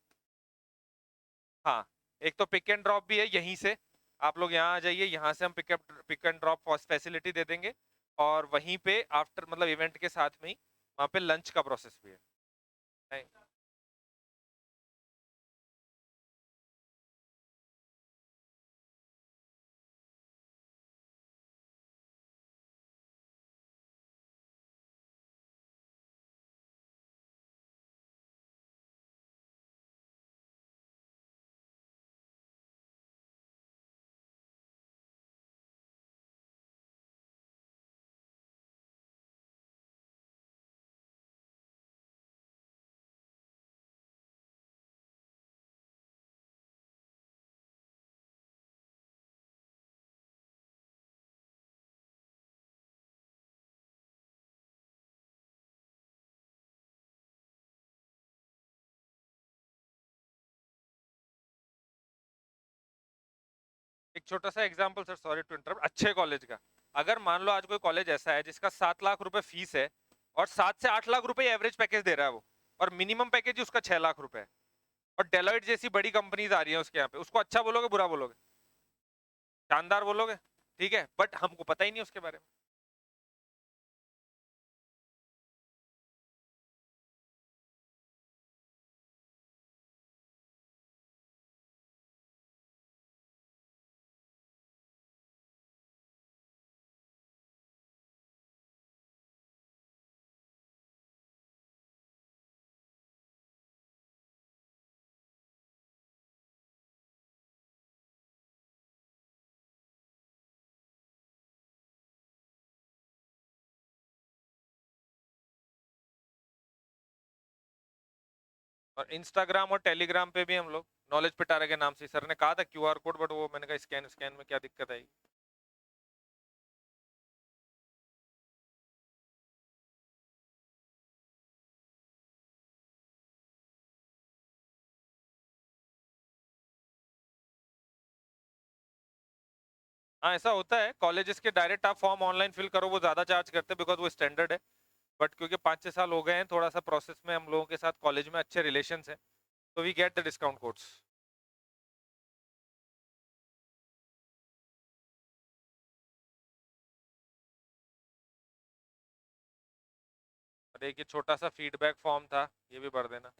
हाँ, एक तो पिक एंड ड्रॉप भी है यहीं से, आप लोग यहाँ आ जाइए, यहाँ से हम पिक एंड ड्रॉप फैसिलिटी दे देंगे, और वहीं पे आफ्टर मतलब इवेंट के साथ में ही वहाँ पे लंच का प्रोसेस भी है। एक छोटा सा example sir, sorry to interrupt, अच्छे कॉलेज का, अगर मान लो आज कोई कॉलेज ऐसा है जिसका 7 लाख रुपए फीस है, और 7 से 8 लाख रुपए एवरेज पैकेज दे रहा है वो, और मिनिमम पैकेज ही उसका 6 लाख रुपए है, और डेलॉइट जैसी बड़ी कंपनीज आ रही है उसके यहाँ पे, उसको अच्छा बोलोगे बुरा बोलोगे? शानदार बोलोगे, ठीक है, बट हमको पता ही नहीं उसके बारे में। और इंस्टाग्राम और टेलीग्राम पे भी हम लोग नॉलेज पिटारा के नाम से, सर ने कहा था क्यूआर कोड, बट वो मैंने कहा स्कैन स्कैन में क्या दिक्कत आई। हाँ, ऐसा होता है, कॉलेजेस के डायरेक्ट आप फॉर्म ऑनलाइन फिल करो, वो ज्यादा चार्ज करते हैं बिकॉज वो स्टैंडर्ड है, बट क्योंकि 5-6 साल हो गए हैं थोड़ा सा प्रोसेस में, हम लोगों के साथ कॉलेज में अच्छे रिलेशन है, तो we get the discount codes. और एक ये छोटा सा फीडबैक फॉर्म था, ये भी भर देना।